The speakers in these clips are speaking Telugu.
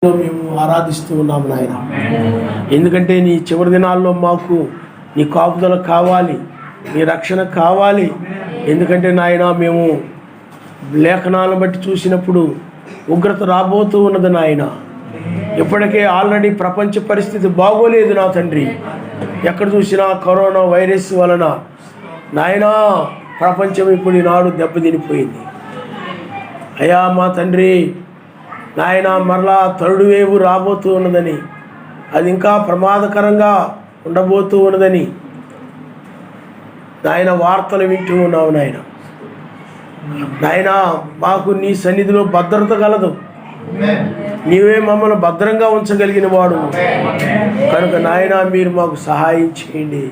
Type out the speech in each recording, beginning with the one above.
మేము ఆరాధిస్తూ ఉన్నాము నాయన. ఎందుకంటే నీ చివరి దినాల్లో మాకు నీ కాపుదల కావాలి, నీ రక్షణ కావాలి. ఎందుకంటే నాయన మేము లేఖనాలను బట్టి చూసినప్పుడు ఉగ్రత రాబోతూ ఉన్నది నాయన. ఇప్పటికే ఆల్రెడీ ప్రపంచ పరిస్థితి బాగోలేదు నా తండ్రి. ఎక్కడ చూసినా కరోనా వైరస్ వలన నాయన ప్రపంచం ఇప్పుడు ఈనాడు దెబ్బతినిపోయింది. అయ్యా మా తండ్రి నాయన మరలా థర్డ్ వేవ్ రాబోతూ ఉన్నదని, అది ఇంకా ప్రమాదకరంగా ఉండబోతూ ఉన్నదని నాయన వార్తలు వింటూ ఉన్నావు నాయన. నాయన మాకు నీ సన్నిధిలో భద్రత కలదు, నీవే మమ్మల్ని భద్రంగా ఉంచగలిగిన వాడు కనుక నాయన మీరు మాకు సహాయం చేయండి.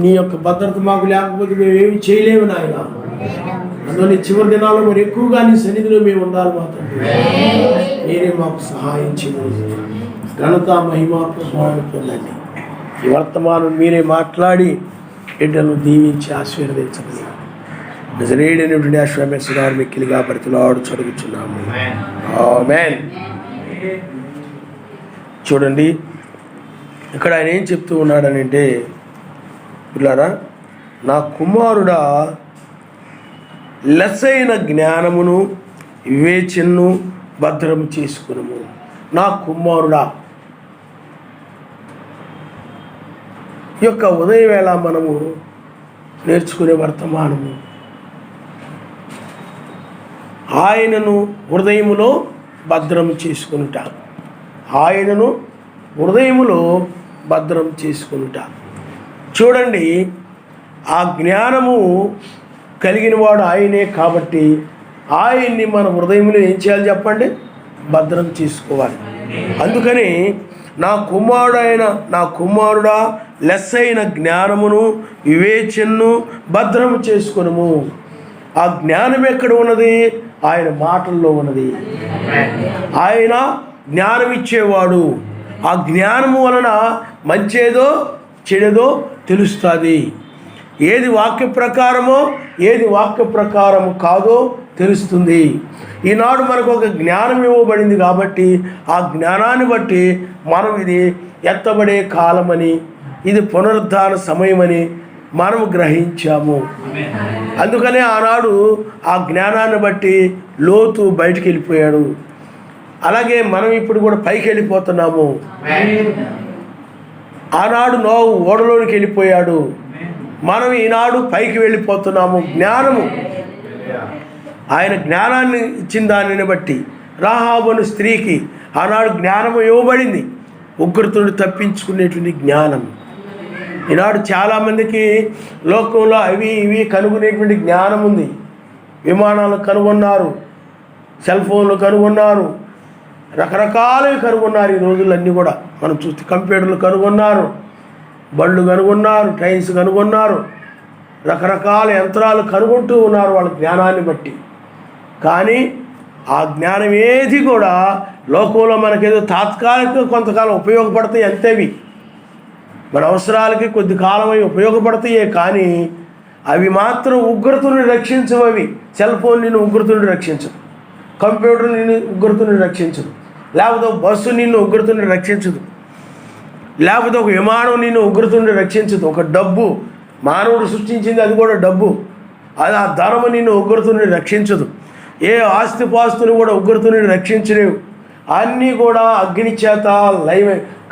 నీ యొక్క భద్రత మాకు లేకపోతే మేమేమి చేయలేము నాయన. అందువల్ల చివరి దినాల్లో మరి ఎక్కువగా నీ సన్నిధిలో మేము ఉండాలి మాత్రం మీరే మాకు సహాయం చేయండి. ఘనత మహిమ ప్రభావాన్ని పొందండి. ఈ వర్తమానం మీరే మాట్లాడి బిడ్డలను దీవించి ఆశీర్వదించండి. నజరేయుడైనటువంటి యేసు గారు మిక్కిలిగా బ్రతిలాడు చదువుచున్నాము. ఆమేన్. చూడండి ఇక్కడ ఆయన ఏం చెప్తూ ఉన్నాడనంటే, పిల్లారా నా కుమారుడా లెస్సైన జ్ఞానమును వివేచనను భద్రము చేసుకును. నా కుమారుడా, ఈ యొక్క ఉదయవేళ మనము నేర్చుకునే వర్తమానము ఆయనను హృదయములో భద్రం చేసుకునుట. ఆయనను హృదయములో భద్రం చేసుకునుట. చూడండి, ఆ జ్ఞానము కలిగిన వాడు ఆయనే కాబట్టి ఆయన్ని మన హృదయంలో ఏం చేయాలి చెప్పండి? భద్రం చేసుకోవాలి. అందుకని నా కుమారుడా లెస్సైన జ్ఞానమును వివేచనను భద్రం చేసుకును. ఆ జ్ఞానం ఎక్కడ ఉన్నది? ఆయన మాటల్లో ఉన్నది. ఆయన జ్ఞానం ఇచ్చేవాడు. ఆ జ్ఞానము వలన మంచేదో చెడేదో తెలుస్తుంది. ఏది వాక్య ప్రకారమో ఏది వాక్య ప్రకారము కాదో తెలుస్తుంది. ఈనాడు మనకు ఒక జ్ఞానం ఇవ్వబడింది కాబట్టి ఆ జ్ఞానాన్ని బట్టి మనం ఇది ఎత్తబడే కాలమని, ఇది పునరుద్ధాన సమయమని మనము గ్రహించాము. అందుకనే ఆనాడు ఆ జ్ఞానాన్ని బట్టి లోతు బయటికి వెళ్ళిపోయాడు. అలాగే మనం ఇప్పుడు కూడా పైకి వెళ్ళిపోతున్నాము. ఆనాడు నోవు ఓడలోనికి వెళ్ళిపోయాడు, మనం ఈనాడు పైకి వెళ్ళిపోతున్నాము. జ్ఞానము ఆయన జ్ఞానాన్ని ఇచ్చిన దానిని బట్టి రాహాబు స్త్రీకి ఆనాడు జ్ఞానము ఇవ్వబడింది, ఉగ్రతుడు తప్పించుకునేటువంటి జ్ఞానం. ఈనాడు చాలామందికి లోకంలో అవి ఇవి కనుగొనేటువంటి జ్ఞానం ఉంది. విమానాలు కనుగొన్నారు, సెల్ ఫోన్లు కనుగొన్నారు, రకరకాలవి కనుగొన్నారు. ఈ రోజులన్నీ కూడా మనం చూస్తే కంప్యూటర్లు కనుగొన్నారు, బళ్ళు కనుగొన్నారు, ట్రైన్స్ కనుగొన్నారు, రకరకాల యంత్రాలు కనుగొంటూ ఉన్నారు వాళ్ళ జ్ఞానాన్ని బట్టి. కానీ ఆ జ్ఞానం ఏది కూడా లోకంలో మనకేదో తాత్కాలిక కొంతకాలం ఉపయోగపడతాయి అంతేవి, మన అవసరాలకి కొద్ది కాలమై ఉపయోగపడతాయే. కానీ అవి మాత్రం ఉగ్రతను రక్షించవు. అవి సెల్ ఫోన్ నిన్ను ఉగ్రతను రక్షించదు, కంప్యూటర్ నిన్ను ఉగ్రతను రక్షించదు, లేకపోతే బస్సు నిన్ను ఉగ్రతను రక్షించదు, లేకపోతే ఒక విమానం నిన్ను ఉగ్రతుని రక్షించదు. ఒక డబ్బు మానవుడు సృష్టించింది, అది కూడా డబ్బు, అది ఆ ధనము నిన్ను ఉగ్రతుని రక్షించదు. ఏ ఆస్తిపాస్తుని కూడా ఉగ్రతుని రక్షించలేవు. అన్నీ కూడా అగ్ని చేత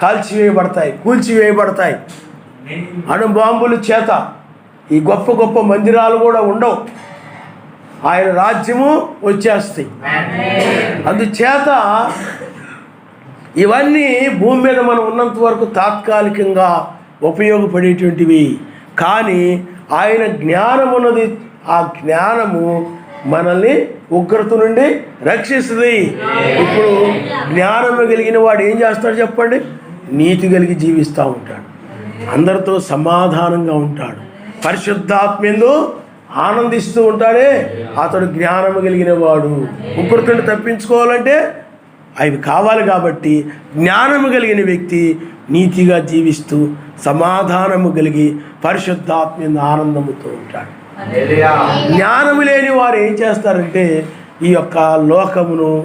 కాల్చివేయబడతాయి, కూల్చివేయబడతాయి. అణుబాంబుల చేత ఈ గొప్ప గొప్ప మందిరాలు కూడా ఉండవు, ఆయన రాజ్యము వచ్చేస్తాయి. అందుచేత ఇవన్నీ భూమి మీద మనం ఉన్నంత వరకు తాత్కాలికంగా ఉపయోగపడేటువంటివి. కానీ ఆయన జ్ఞానం ఉన్నది, ఆ జ్ఞానము మనల్ని ఉగ్రత నుండి రక్షిస్తుంది. ఇప్పుడు జ్ఞానము కలిగిన వాడు ఏం చేస్తాడు చెప్పండి? నీతి కలిగి జీవిస్తూ ఉంటాడు, అందరితో సమాధానంగా ఉంటాడు, పరిశుద్ధాత్మేందు ఆనందిస్తూ ఉంటాడే అతడు జ్ఞానము కలిగిన వాడు. ఉగ్రతను తప్పించుకోవాలంటే అవి కావాలి కాబట్టి జ్ఞానము కలిగిన వ్యక్తి నీతిగా జీవిస్తూ సమాధానము కలిగి పరిశుద్ధాత్మ ఆనందముతో ఉంటాడు. జ్ఞానము లేని వారు ఏం చేస్తారంటే ఈ యొక్క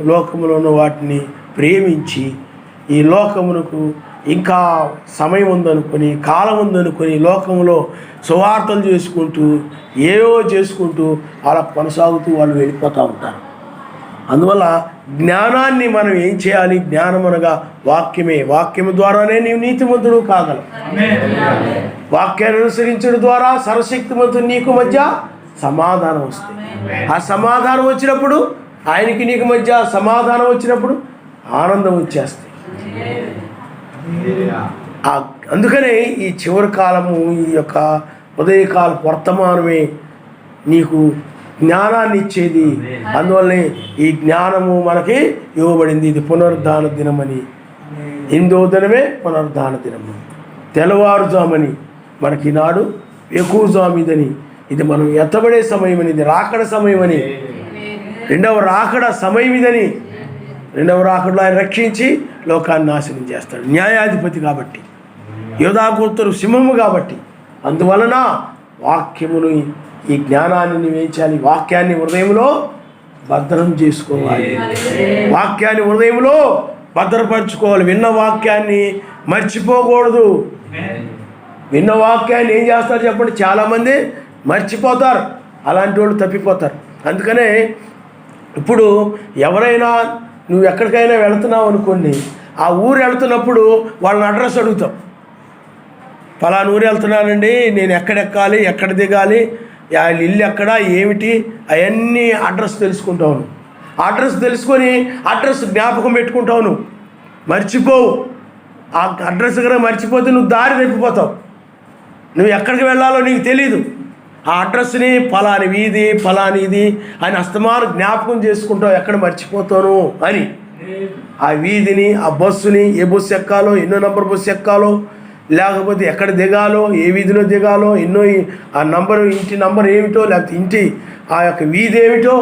లోకములోని వాటిని ప్రేమించి ఈ లోకమునకు ఇంకా సమయం ఉందనుకొని, కాలం ఉందనుకొని లోకంలో సువార్తలు చేసుకుంటూ ఏవో చేసుకుంటూ అలా కొనసాగుతూ వాళ్ళు వెళ్ళిపోతూ ఉంటారు. అందువల్ల జ్ఞానాన్ని మనం ఏం చేయాలి? జ్ఞానం అనగా వాక్యమే. వాక్యము ద్వారానే నీవు నీతిమంతుడు కాగలవు. వాక్యాన్ని అనుసరించడం ద్వారా సర్వశక్తిమంతుడు నీకు మధ్య సమాధానం వస్తుంది. ఆ సమాధానం వచ్చినప్పుడు, ఆయనకి నీకు మధ్య సమాధానం వచ్చినప్పుడు ఆనందం వచ్చేస్తుంది. అందుకనే ఈ చివరి కాలము, ఈ యొక్క ఉదయకాల వర్తమానమే నీకు జ్ఞానాన్ని ఇచ్చేది. అందువల్లనే ఈ జ్ఞానము మనకి ఇవ్వబడింది. ఇది పునరుద్ధాన దినమని, 8వ దినమే పునరుద్ధాన దినము. తెల్లవారుజామని మనకి ఈనాడు ఎక్కువజామిదని, ఇది మనం ఎత్తబడే సమయం అని, ఇది రాకడ సమయం అని, రెండవ రాకడ సమయం ఇదని. రెండవ రాకడలో ఆయన రక్షించి లోకాన్ని నాశనం చేస్తాడు. న్యాయాధిపతి కాబట్టి, యోధాగోత్రు సింహము కాబట్టి. అందువలన వాక్యమును, ఈ జ్ఞానాన్ని నువ్వేంచాలి? వాక్యాన్ని హృదయంలో భద్రం చేసుకోవాలి. వాక్యాన్ని హృదయంలో భద్రపరచుకోవాలి. విన్న వాక్యాన్ని మర్చిపోకూడదు. విన్న వాక్యాన్ని ఏం చేస్తారు చెప్పండి? చాలామంది మర్చిపోతారు. అలాంటి వాళ్ళు తప్పిపోతారు. అందుకనే ఇప్పుడు ఎవరైనా నువ్వు ఎక్కడికైనా వెళుతున్నావు అనుకోండి, ఆ ఊరు వెళుతున్నప్పుడు వాళ్ళని అడ్రస్ అడుగుతాం. ఫలానా ఊరు వెళ్తున్నానండి, నేను ఎక్కడెక్కాలి, ఎక్కడ దిగాలి, వాళ్ళ ఇల్లు ఎక్కడ, ఏమిటి, అవన్నీ అడ్రస్ తెలుసుకుంటావు. అడ్రస్ తెలుసుకొని అడ్రస్ జ్ఞాపకం పెట్టుకుంటావు. నువ్వు మర్చిపోవు. ఆ అడ్రస్ కనుక మర్చిపోతే నువ్వు దారి తప్పిపోతావు. నువ్వు ఎక్కడికి వెళ్ళాలో నీకు తెలీదు. ఆ అడ్రస్ని ఫలాని వీధి, ఫలాని ఇది అని అస్తమానం జ్ఞాపకం చేసుకుంటావు. ఎక్కడ మర్చిపోతాను అని ఆ వీధిని, ఆ బస్సుని, ఏ బస్సు ఎక్కాలో, ఎన్నో నంబర్ బస్సు ఎక్కాలో, లేకపోతే ఎక్కడ దిగాలో, ఏ వీధిలో దిగాలో, ఎన్నో ఆ నంబరు, ఇంటి నంబర్ ఏమిటో, లేకపోతే ఇంటి ఆ యొక్క వీధి ఏమిటో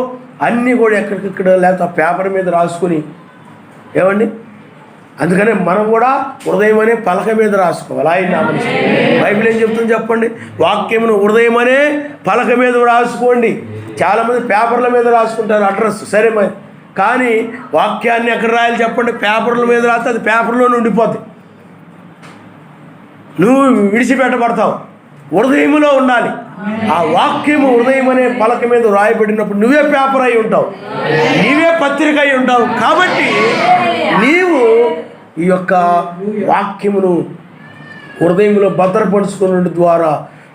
అన్నీ కూడా ఎక్కడికక్కడ లేకపోతే ఆ పేపర్ మీద రాసుకుని ఏమండి. అందుకనే మనం కూడా హృదయం అనే పలక మీద రాసుకోవాలి. ఆయన బైబిల్ ఏం చెప్తుంది చెప్పండి? వాక్యమును హృదయం అనే పలక మీద రాసుకోండి. చాలామంది పేపర్ల మీద రాసుకుంటారు అడ్రస్, సరే మరి. కానీ వాక్యాన్ని ఎక్కడ రాయాలి చెప్పండి? పేపర్ల మీద రాస్తే అది పేపర్లోనే ఉండిపోద్ది, నువ్వు విడిచిపెట్టబడతావు. హృదయములో ఉండాలి. ఆ వాక్యము హృదయం అనే పలక మీద రాయబడినప్పుడు నువ్వే పేపర్ అయి ఉంటావు, నీవే పత్రిక అయి ఉంటావు. కాబట్టి నీవు ఈ యొక్క వాక్యమును హృదయంలో భద్రపరుచుకున్న ద్వారా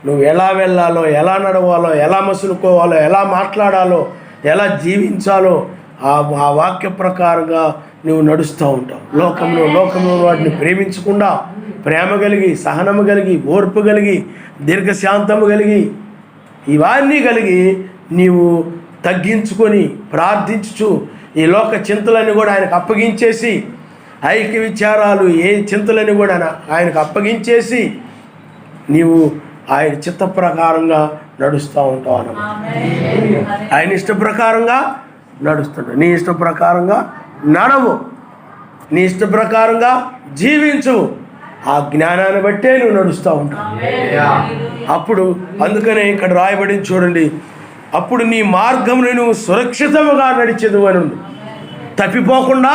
నువ్వు ఎలా వెళ్ళాలో, ఎలా నడవాలో, ఎలా మసులుకోవాలో, ఎలా మాట్లాడాలో, ఎలా జీవించాలో ఆ వాక్య ప్రకారంగా నువ్వు నడుస్తూ ఉంటావు. లోకంలో వాటిని ప్రేమించకుండా ప్రేమ కలిగి, సహనము కలిగి, ఓర్పు కలిగి, దీర్ఘశాంతము కలిగి, ఇవన్నీ కలిగి నీవు తగ్గించుకొని ప్రార్థించుచు ఈ లోక చింతలన్నీ కూడా ఆయనకు అప్పగించేసి, ఐక్య విచారాలు ఏ చింతలని కూడా ఆయనకు అప్పగించేసి నీవు ఆయన చిత్త ప్రకారంగా నడుస్తూ ఉంటావు అన్నమాట. ఆయన ఇష్ట ప్రకారంగా నడుస్తాడు. నీ ఇష్ట ప్రకారంగా నడవు, నీ ఇష్ట ప్రకారంగా జీవించు. ఆ జ్ఞానాన్ని బట్టే నువ్వు నడుస్తూ ఉంటావు. అప్పుడు అందుకనే ఇక్కడ రాయబడింది చూడండి, అప్పుడు నీ మార్గమును నువ్వు సురక్షితముగా నడిచేదు అని ఉంది. తప్పిపోకుండా,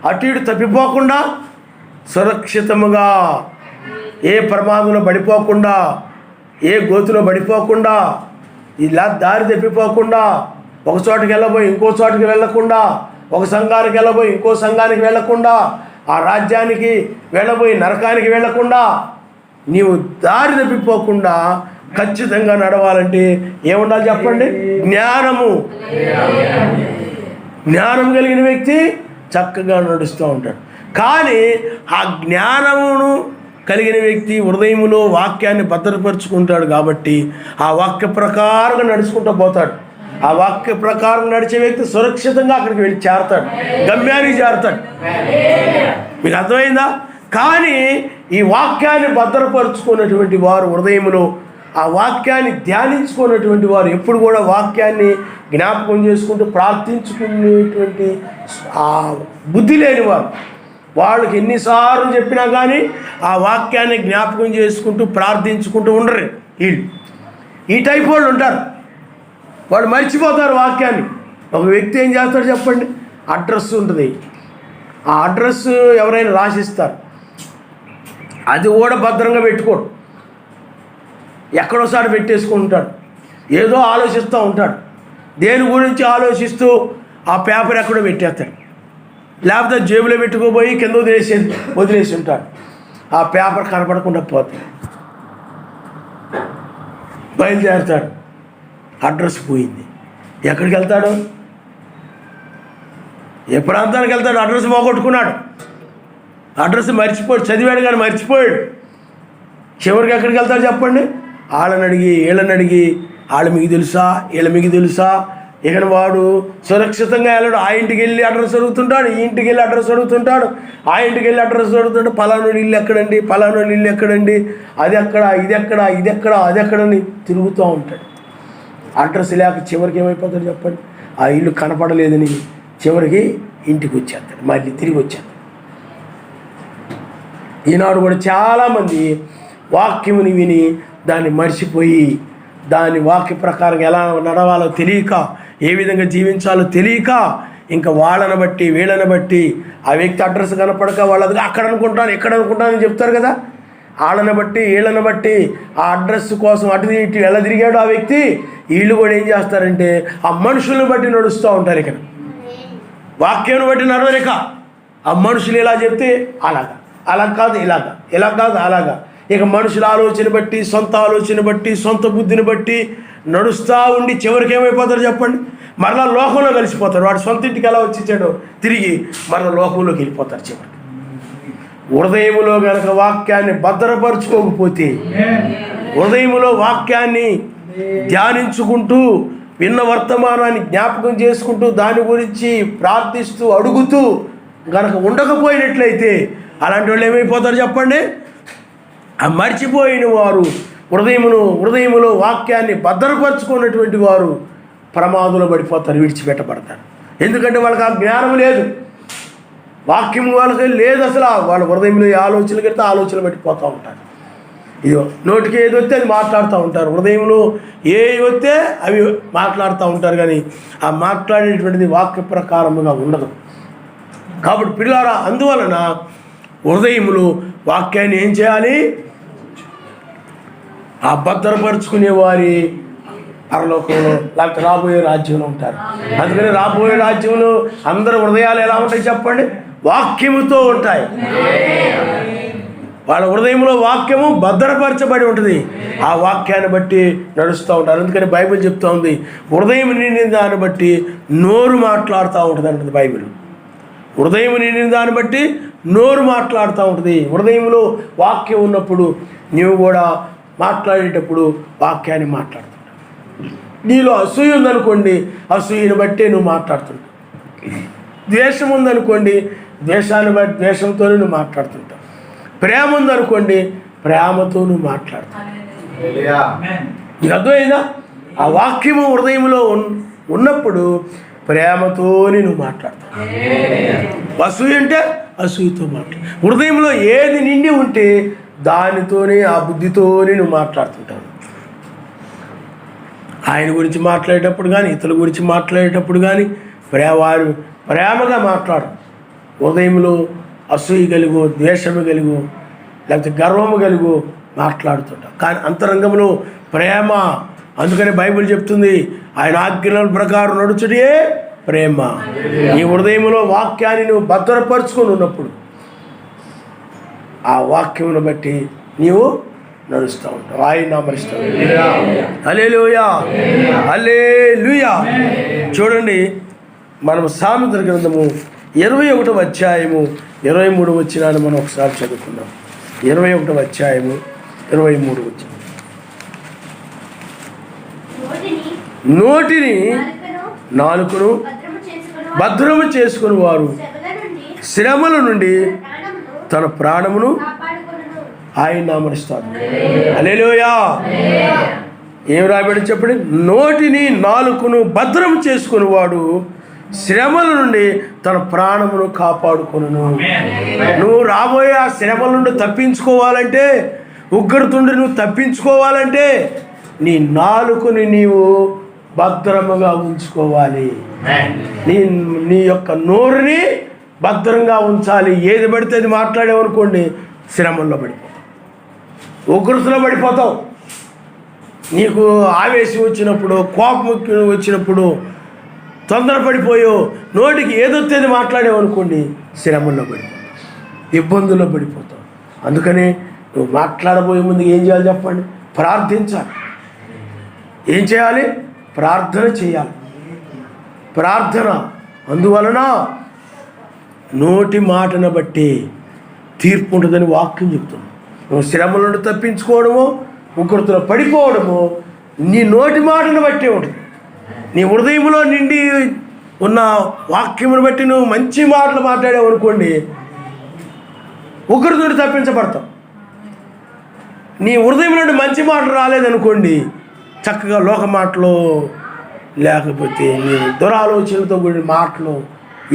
అటు ఇటు తప్పిపోకుండా, సురక్షితముగా, ఏ ప్రమాదంలో పడిపోకుండా, ఏ గోతులో పడిపోకుండా, ఇలా దారి తప్పిపోకుండా, ఒక చోటుకి వెళ్ళబోయి ఇంకో చోటుకి వెళ్ళకుండా, ఒక సంఘానికి వెళ్ళబోయి ఇంకో సంఘానికి వెళ్ళకుండా, ఆ రాజ్యానికి వెళ్ళబోయి నరకానికి వెళ్ళకుండా, నీవు దారి తప్పిపోకుండా ఖచ్చితంగా నడవాలంటే ఏముండాలి చెప్పండి? జ్ఞానం కలిగిన వ్యక్తి చక్కగా నడుస్తూ ఉంటాడు. కానీ ఆ జ్ఞానమును కలిగిన వ్యక్తి హృదయములో వాక్యాన్ని భద్రపరుచుకుంటాడు. కాబట్టి ఆ వాక్య ప్రకారంగా నడుచుకుంటూ పోతాడు. ఆ వాక్య ప్రకారం నడిచే వ్యక్తి సురక్షితంగా అక్కడికి వెళ్ళి చేరతాడు, గమ్యానికి చేరతాడు. మీకు అర్థమైందా? కానీ ఈ వాక్యాన్ని భద్రపరుచుకున్నటువంటి వారు, హృదయములో ఆ వాక్యాన్ని ధ్యానించుకున్నటువంటి వారు, ఎప్పుడు కూడా వాక్యాన్ని జ్ఞాపకం చేసుకుంటూ ప్రార్థించుకునేటువంటి ఆ బుద్ధి లేని వారు, వాళ్ళకి ఎన్నిసార్లు చెప్పినా కానీ ఆ వాక్యాన్ని జ్ఞాపకం చేసుకుంటూ ప్రార్థించుకుంటూ ఉండరు. వీళ్ళు ఈ టైప్ వాళ్ళు ఉంటారు. వాళ్ళు మర్చిపోతారు వాక్యాన్ని. ఒక వ్యక్తి ఏం చేస్తాడు చెప్పండి, అడ్రస్ ఉంటుంది, ఆ అడ్రస్ ఎవరైనా రాసిస్తారు, అది కూడా భద్రంగా పెట్టుకోడు, ఎక్కడోసారి పెట్టేసుకుంటాడు, ఏదో ఆలోచిస్తూ ఉంటాడు, దేని గురించి ఆలోచిస్తూ ఆ పేపర్ ఎక్కడో పెట్టేస్తాడు, లేకపోతే జేబులో పెట్టుకోబోయి కింద వదిలేసి ఉంటాడు, ఆ పేపర్ కనపడకుండా పోతాడు, బయలుదేరుతాడు, అడ్రస్ పోయింది, ఎక్కడికి వెళ్తాడు, ఏ ప్రాంతానికి వెళ్తాడు, అడ్రస్ పోగొట్టుకున్నాడు, అడ్రస్ మర్చిపోయాడు, చదివాడు కానీ మర్చిపోయాడు, చివరికి ఎక్కడికి వెళ్తాడు చెప్పండి, వాళ్ళని అడిగి వీళ్ళని అడిగి, వాళ్ళు మీకు తెలుసా వీళ్ళ మీకు తెలుసా, ఇక వాడు సురక్షితంగా వెళ్ళాడు, ఆ ఇంటికి వెళ్ళి అడ్రస్ అడుగుతుంటాడు, ఈ ఇంటికి వెళ్ళి అడ్రస్ అడుగుతుంటాడు, ఆ ఇంటికి వెళ్ళి అడ్రస్ అడుగుతుంటాడు, పలానోడి ఇల్లు ఎక్కడండి, పలానోడి ఇల్లు ఎక్కడండి, అది ఎక్కడ ఇది ఎక్కడ ఇది ఎక్కడ అది ఎక్కడని తిరుగుతూ ఉంటాడు. అడ్రస్ లేక చివరికి ఏమైపోతాడు చెప్పండి, ఆ ఇల్లు కనపడలేదని చివరికి ఇంటికి వచ్చేస్తాడు, మళ్ళీ తిరిగి వచ్చేస్తాడు. ఈనాడు కూడా చాలామంది వాక్యముని విని దాన్ని మర్చిపోయి, దాని వాక్య ప్రకారం ఎలా నడవాలో తెలియక, ఏ విధంగా జీవించాలో తెలియక, ఇంకా వాళ్ళని బట్టి వీళ్ళని బట్టి, ఆ వ్యక్తి అడ్రస్ కనపడక వాళ్ళది అక్కడ అనుకుంటాను ఇక్కడ అనుకుంటానని చెప్తారు కదా, వాళ్ళని బట్టి వీళ్ళని బట్టి ఆ అడ్రస్ కోసం అటు ఇటు ఎలా తిరిగాడు ఆ వ్యక్తి, వీళ్ళు కూడా ఏం చేస్తారంటే ఆ మనుషులను బట్టి నడుస్తూ ఉంటారు. ఇక్కడ వాక్యాన్ని బట్టి నడవలేక ఆ మనుషులు ఇలా చెప్తే అలాగా, అలా కాదు ఇలాగా, ఇలా కాదు అలాగా, ఇక మనుషుల ఆలోచన బట్టి, సొంత ఆలోచన బట్టి, సొంత బుద్ధిని బట్టి నడుస్తూ ఉండి చివరికి ఏమైపోతారు చెప్పండి, మరలా లోకంలో కలిసిపోతారు. వాడు సొంత ఇంటికి ఎలా వచ్చేసాడో తిరిగి మరలా లోకంలోకి వెళ్ళిపోతారు. చివరికి హృదయములో కనుక వాక్యాన్ని భద్రపరుచుకోకపోతే, హృదయములో వాక్యాన్ని ధ్యానించుకుంటూ, విన్న వర్తమానాన్ని జ్ఞాపకం చేసుకుంటూ, దాని గురించి ప్రార్థిస్తూ అడుగుతూ కనుక ఉండకపోయినట్లయితే అలాంటి వాళ్ళు ఏమైపోతారు చెప్పండి, ఆ మర్చిపోయిన వారు, హృదయములో వాక్యాన్ని భద్రపరుచుకున్నటువంటి వారు ప్రమాదంలో పడిపోతారు, విడిచిపెట్టబడతారు. ఎందుకంటే వాళ్ళకి ఆ జ్ఞానం లేదు, వాక్యం వాళ్ళకి లేదు, అసలు వాళ్ళ హృదయంలో ఏ ఆలోచనలు కడితే ఆలోచనలు పట్టిపోతూ ఉంటారు. ఇదో నోటికి ఏది వస్తే అది మాట్లాడుతూ ఉంటారు, హృదయంలో ఏ వస్తే అవి మాట్లాడుతూ ఉంటారు, కానీ ఆ మాట్లాడేటువంటిది వాక్య ప్రకారముగా ఉండదు. కాబట్టి పిల్లారా, అందువలన హృదయములో వాక్యాన్ని ఏం చేయాలి, ఆ భద్రపరుచుకునే వారి పరలోకంలో లేకపోతే రాబోయే రాజ్యంలో ఉంటారు. అందుకని రాబోయే రాజ్యంలో అందరి హృదయాలు ఎలా ఉంటాయి చెప్పండి, వాక్యముతో ఉంటాయి. వాళ్ళ హృదయంలో వాక్యము భద్రపరచబడి ఉంటుంది, ఆ వాక్యాన్ని బట్టి నడుస్తూ ఉంటారు. అందుకని బైబిల్ చెప్తూ ఉంది, హృదయం నిండిన దాన్ని బట్టి నోరు మాట్లాడుతూ ఉంటుంది అంటుంది బైబిల్. హృదయం నిండిన దాన్ని బట్టి నోరు మాట్లాడుతూ ఉంటుంది. హృదయంలో వాక్యం ఉన్నప్పుడు నీవు కూడా మాట్లాడేటప్పుడు వాక్యాన్ని మాట్లాడుతుంటావు. నీలో అసూయ ఉందనుకోండి, అసూయను బట్టే నువ్వు మాట్లాడుతుంటావు. ద్వేషం ఉందనుకోండి, ద్వేషాన్ని బట్టి ద్వేషంతోనే నువ్వు మాట్లాడుతుంటావు. ప్రేమ ఉందనుకోండి, ప్రేమతో నువ్వు మాట్లాడుతావు. నీకు అర్థమైందా? ఆ వాక్యము హృదయంలో ఉన్నప్పుడు ప్రేమతోనే నువ్వు మాట్లాడతావు. అసూయ అంటే అసూయతో మాట్లాడు. హృదయంలో ఏది నిండి ఉంటే దానితోనే, ఆ బుద్ధితోనే నువ్వు మాట్లాడుతుంటావు. ఆయన గురించి మాట్లాడేటప్పుడు కానీ, ఇతరుల గురించి మాట్లాడేటప్పుడు కానీ వారు ప్రేమగా మాట్లాడు. హృదయంలో అసూయ కలిగో, ద్వేషము కలిగో, లేకపోతే గర్వము కలిగో మాట్లాడుతుంటావు. కానీ అంతరంగంలో ప్రేమ. అందుకని బైబిల్ చెప్తుంది, ఆయన ఆజ్ఞల ప్రకారం నడుచుడే ప్రేమ. ఈ హృదయంలో వాక్యాన్ని నువ్వు భద్రపరుచుకొని ఉన్నప్పుడు ఆ వాక్యమును బట్టి నీవు నడుస్తూ ఉంటావు, ఆయన నామరిస్తావు. హల్లెలూయా, హల్లెలూయా. చూడండి, మనం సామెతల గ్రంథము 21వ అధ్యాయము 23 వచనాన్ని మనం ఒకసారి చదువుకున్నాం. 21వ అధ్యాయము 23 వచనం. నోటిని నాలుకను భద్రము చేసుకుని వారు శ్రమల నుండి తన ప్రాణమును ఆయన నామరిస్తాడు. హల్లెలూయా. ఏం రాబడి చెప్పండి, నోటిని నాలుకను భద్రము చేసుకుని వాడు శ్రమల నుండి తన ప్రాణమును కాపాడుకొనును. నువ్వు రాబోయే ఆ శ్రమల నుండి తప్పించుకోవాలంటే, ఉగ్రతుండి నువ్వు తప్పించుకోవాలంటే నీ నాలుకని నీవు భద్రముగా ఉంచుకోవాలి. నీ యొక్క నోరుని భద్రంగా ఉంచాలి. ఏది పడితే అది మాట్లాడేవనుకోండి, శ్రమల్లో పడిపోతావు, ఉగ్రతలో పడిపోతావు. నీకు ఆవేశం వచ్చినప్పుడు, కోపం వచ్చినప్పుడు తొందరపడిపోయో నోటికి ఏదొచ్చేది మాట్లాడేవనుకోండి, శ్రమల్లో పడిపోతావు, ఇబ్బందుల్లో పడిపోతావు. అందుకని నువ్వు మాట్లాడబోయే ముందు ఏం చేయాలి చెప్పండి? ప్రార్థించాలి. ఏం చేయాలి? ప్రార్థన చేయాలి. ప్రార్థన. అందువలన నోటి మాటను బట్టి తీర్పు ఉంటుందని వాక్యం చెప్తుంది. నువ్వు శ్రమల నుండి తప్పించుకోవడము, ఉగ్రతలో పడిపోవడము నీ నోటి మాటను బట్టే ఉంటుంది. నీ హృదయంలో నిండి ఉన్న వాక్యమును బట్టి నువ్వు మంచి మాటలు మాట్లాడావు అనుకోండి, ఉగ్రత నుండి తప్పించబడతావు. నీ హృదయం నుండి మంచి మాటలు రాలేదనుకోండి, చక్కగా లోక మాటలు లేకపోతే నీ దురాలోచనలతో కూడిన మాటలు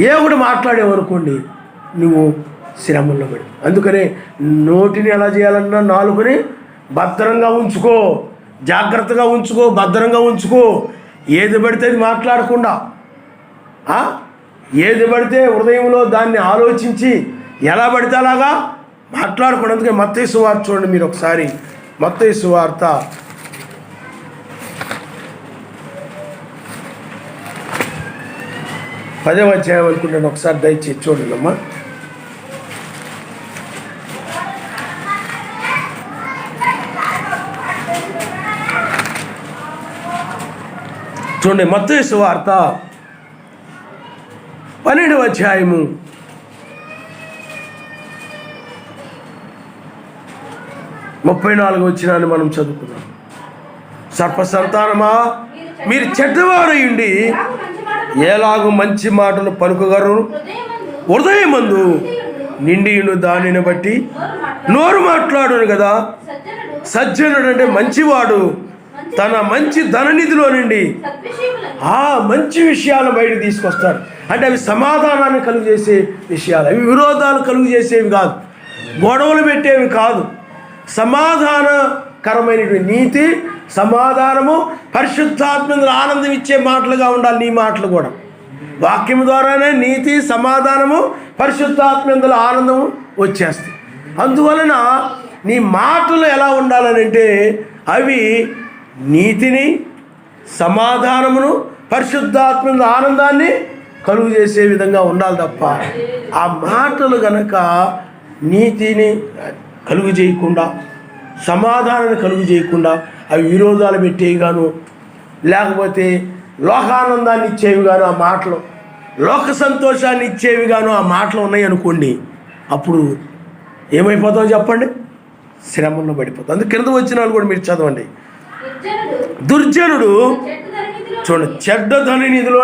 ఏ ఒకటి మాట్లాడేవనుకోండి, నువ్వు శ్రమల్లో పడి. అందుకనే నోటిని ఎలా చేయాలన్నా నాలుకని భద్రంగా ఉంచుకో, జాగ్రత్తగా ఉంచుకో, భద్రంగా ఉంచుకో. ఏది పడితే అది మాట్లాడకుండా, ఏది పడితే హృదయంలో దాన్ని ఆలోచించి ఎలా పడితే అలాగా మాట్లాడకూడదు. అందుకే మత్తయి సువార్త చూడండి మీరు ఒకసారి. మత్తయి సువార్త 10వ అధ్యాయం అనుకుంటాను, ఒకసారి దయచేసి చూడండి అమ్మా. చూడండి, మత్తయి సువార్త 12వ అధ్యాయము 34వ వచనాన్ని మనం చదువుకున్నాం. సర్ప సంతానమా, మీరు చెడ్డవారయుండి ఎలాగూ మంచి మాటలు పలుకగలరు? హృదయమందు నిండియును దానిని బట్టి నోరు మాట్లాడును కదా. సజ్జనుడు అంటే మంచివాడు తన మంచి ధననిధిలో నుండి మంచి విషయాలు బయట తీసుకొస్తాడు. అంటే అవి సమాధానాన్ని కలుగు చేసే విషయాలు, అవి విరోధాలు కలుగు చేసేవి కాదు, గొడవలు పెట్టేవి కాదు. సమాధానకరమైనటువంటి నీతి, సమాధానము, పరిశుద్ధాత్మలో ఆనందం ఇచ్చే మాటలుగా ఉండాలి నీ మాటలు కూడా. వాక్యం ద్వారానే నీతి, సమాధానము, పరిశుద్ధాత్మలో ఆనందము వచ్చేస్తాయి. అందువలన నీ మాటలు ఎలా ఉండాలనంటే అవి నీతిని, సమాధానమును, పరిశుద్ధాత్మలో ఆనందాన్ని కలుగు చేసే విధంగా ఉండాలి తప్ప ఆ మాటలు గనక నీతిని కలుగు చేయకుండా, సమాధానాన్ని కలుగు చేయకుండా అవి విరోధాలు పెట్టేవి గాను, లేకపోతే లోకానందాన్ని ఇచ్చేవి గాను, ఆ మాటలు లోక సంతోషాన్ని ఇచ్చేవి గాను ఆ మాటలు ఉన్నాయి అనుకోండి, అప్పుడు ఏమైపోతామో చెప్పండి? శ్రమల్లో పడిపోతాం. అందుకు కింద వచ్చిన వాళ్ళు కూడా మీరు చదవండి. దుర్జనుడు చూడండి, చెడ్డ ధననిధిలో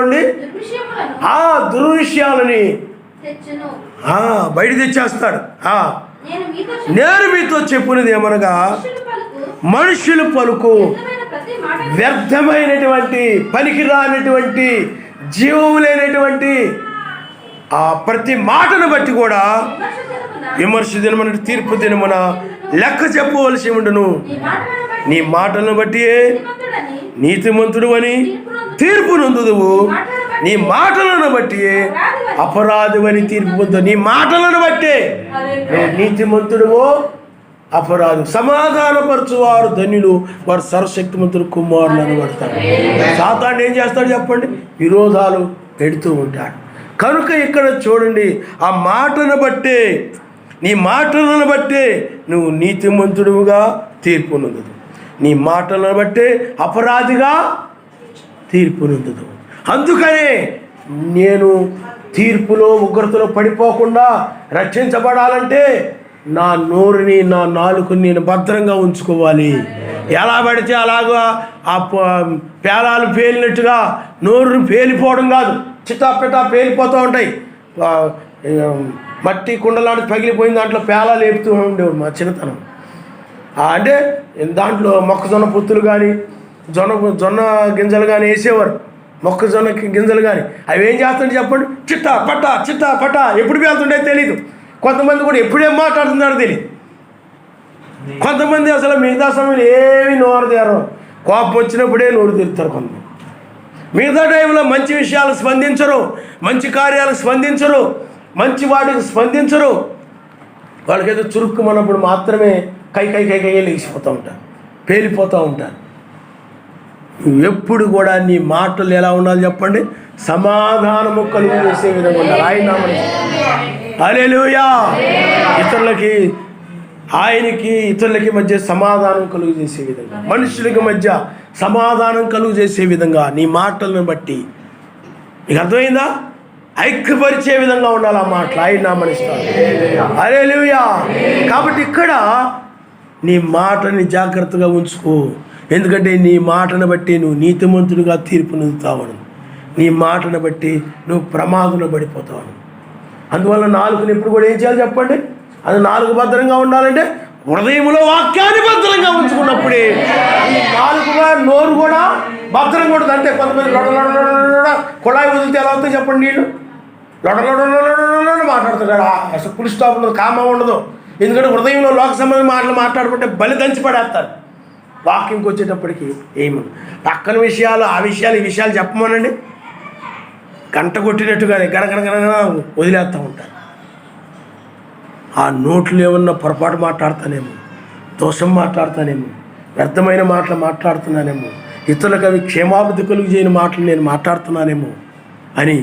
ఆ దుర్విషయాలని బయట తెచ్చేస్తాడు. నేను మీతో చెప్పున్నది ఏమనగా, మనుషులు పలుకు వ్యర్థమైనటువంటి, పనికిరానటువంటి, జీవం లేనటువంటి ఆ ప్రతి మాటను బట్టి కూడా విమర్శ దినమున, తీర్పు దినమున లెక్క చెప్పవలసి ఉండును. నీ మాటలను బట్టి నీతిమంతుడు అని తీర్పు నొందుదువు, నీ మాటలను బట్టి అపరాధి అని తీర్పు పొందుతావు. నీ మాటలను బట్టే నువ్వు నీతిమంతుడువో అపరాధి. సమాధానపరచువారు ధన్యులు, వారు సర్వశక్తిమంతుడు కుమారులు అనబడతారు. సాతాను ఏం చేస్తాడు చెప్పండి? విరోధాలు పెడుతూ ఉంటాడు. కనుక ఇక్కడ చూడండి, ఆ మాటను బట్టే, నీ మాటలను బట్టే నువ్వు నీతిమంతుడుగా తీర్పు నొందుదు, నీ మాటలను బట్టే అపరాధిగా తీర్పు నొందుదు. అందుకనే నేను తీర్పులో, ఉగ్రతలో పడిపోకుండా రక్షించబడాలంటే నా నోరుని, నా నాలుకని నేను భద్రంగా ఉంచుకోవాలి. ఎలా పడితే అలాగా ఆ పేలాలు పేలినట్టుగా నోరుని పేలిపోవడం కాదు, చిటాపిటా పేలిపోతూ ఉంటాయి. మట్టి కుండలాంటి పగిలిపోయిన దాంట్లో పేలాలు లేపుతూ ఉండేవాడు మా చిన్నతనం. అంటే దాంట్లో మొక్కజొన్న పొత్తులు కానీ, జొన్న గింజలు కానీ వేసేవారు. మొక్కజొన్న గింజలు కానీ అవి ఏం చేస్తుంటే చెప్పండి, చిట్టా పట్టా ఎప్పుడు పేలుతుండే తెలీదు. కొంతమంది కూడా ఎప్పుడేం మాట్లాడుతున్నారో తెలియదు. కొంతమంది అసలు మిగతా సమయంలో ఏమి నోరు తీరరు, కోపం వచ్చినప్పుడే నోరు తీరుతారు కొంతమంది. మిగతా టైంలో మంచి విషయాలు స్పందించరు, మంచి కార్యాలకు స్పందించరు, మంచి వాటికి స్పందించరు. వాళ్ళకేదో చురుక్కుమన్నప్పుడు మాత్రమే కై లేచిపోతూ ఉంటారు, పేలిపోతూ ఉంటారు. ఎప్పుడు కూడా నీ మాటలు ఎలా ఉండాలి చెప్పండి? సమాధానము కలుగు చేసే విధంగా ఉండాలి. ఆయన హల్లెలూయా. ఇతరులకి మధ్య సమాధానం కలుగు చేసే విధంగా, మనుషులకి మధ్య సమాధానం కలుగు చేసే విధంగా నీ మాటలను బట్టి, నీకు అర్థమైందా? ఐక్యపరిచే విధంగా ఉండాలి ఆ మాటలు. ఆయన నామనిస్తారు. హల్లెలూయా. కాబట్టి ఇక్కడ నీ మాటని జాగ్రత్తగా ఉంచుకో. ఎందుకంటే నీ మాటను బట్టి నువ్వు నీతిమంతుడిగా తీర్పు పొందుతావు, నీ మాటను బట్టి నువ్వు ప్రమాదంలో పడిపోతావు. అందువల్ల నాలుకని ఎప్పుడు కూడా ఏం చేయాలి చెప్పండి? అది నాలుగు భద్రంగా ఉండాలంటే హృదయంలో వాక్యాన్ని భద్రంగా ఉంచుకున్నప్పుడే నాలుగుగా నోరు కూడా భద్రంగా ఉంటుంది. అంతే. కొంతమంది కొళాయి వదిలితే ఎలా అవుతుందో చెప్పండి, నీళ్ళు మాట్లాడుతున్నాడు. అసలు ఫుల్ స్టాప్ ఉండదు, కామా ఉండదు. ఎందుకంటే హృదయంలో లోక సంబంధం మాటలు మాట్లాడుకుంటే బలి దంచి పడేస్తారు. వాక్యంకి వచ్చేటప్పటికి ఏమి పక్కన విషయాలు, ఆ విషయాలు, ఈ విషయాలు చెప్పమనండి, గంట కొట్టినట్టుగానే గనగనగన వదిలేస్తూ ఉంటారు. ఆ నోట్లు ఏమన్నా పొరపాటు మాట్లాడతానేమో, దోషం మాట్లాడతానేమో, వ్యర్థమైన మాటలు మాట్లాడుతున్నానేమో, ఇతరులకు అవి క్షేమాభివృద్ధి కలుగు చేయని మాటలు నేను మాట్లాడుతున్నానేమో అని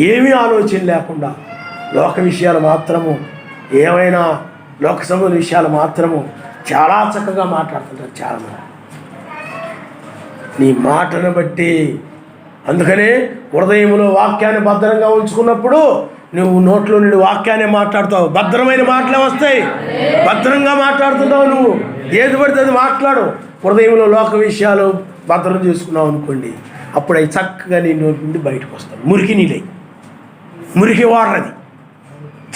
ఏమీ ఆలోచన లేకుండా లోక విషయాలు మాత్రము, ఏమైనా లోక సంబంధ విషయాలు మాత్రము చాలా చక్కగా మాట్లాడుతుంటారు చాలామంది. నీ మాటను బట్టి, అందుకనే హృదయంలో వాక్యాన్ని భద్రంగా ఉంచుకున్నప్పుడు నువ్వు నోట్లో నుండి వాక్యాన్ని మాట్లాడుతావు. భద్రమైన మాటలే వస్తాయి. భద్రంగా మాట్లాడుతుంటావు. నువ్వు ఏది పడితే అది మాట్లాడు. హృదయంలో లోక విషయాలు భద్రం చేసుకున్నావు అనుకోండి, అప్పుడు అవి చక్కగా నీ నోటి నుండి బయటకు వస్తావు. మురికి నీళ్ళై, మురికి వాడరది,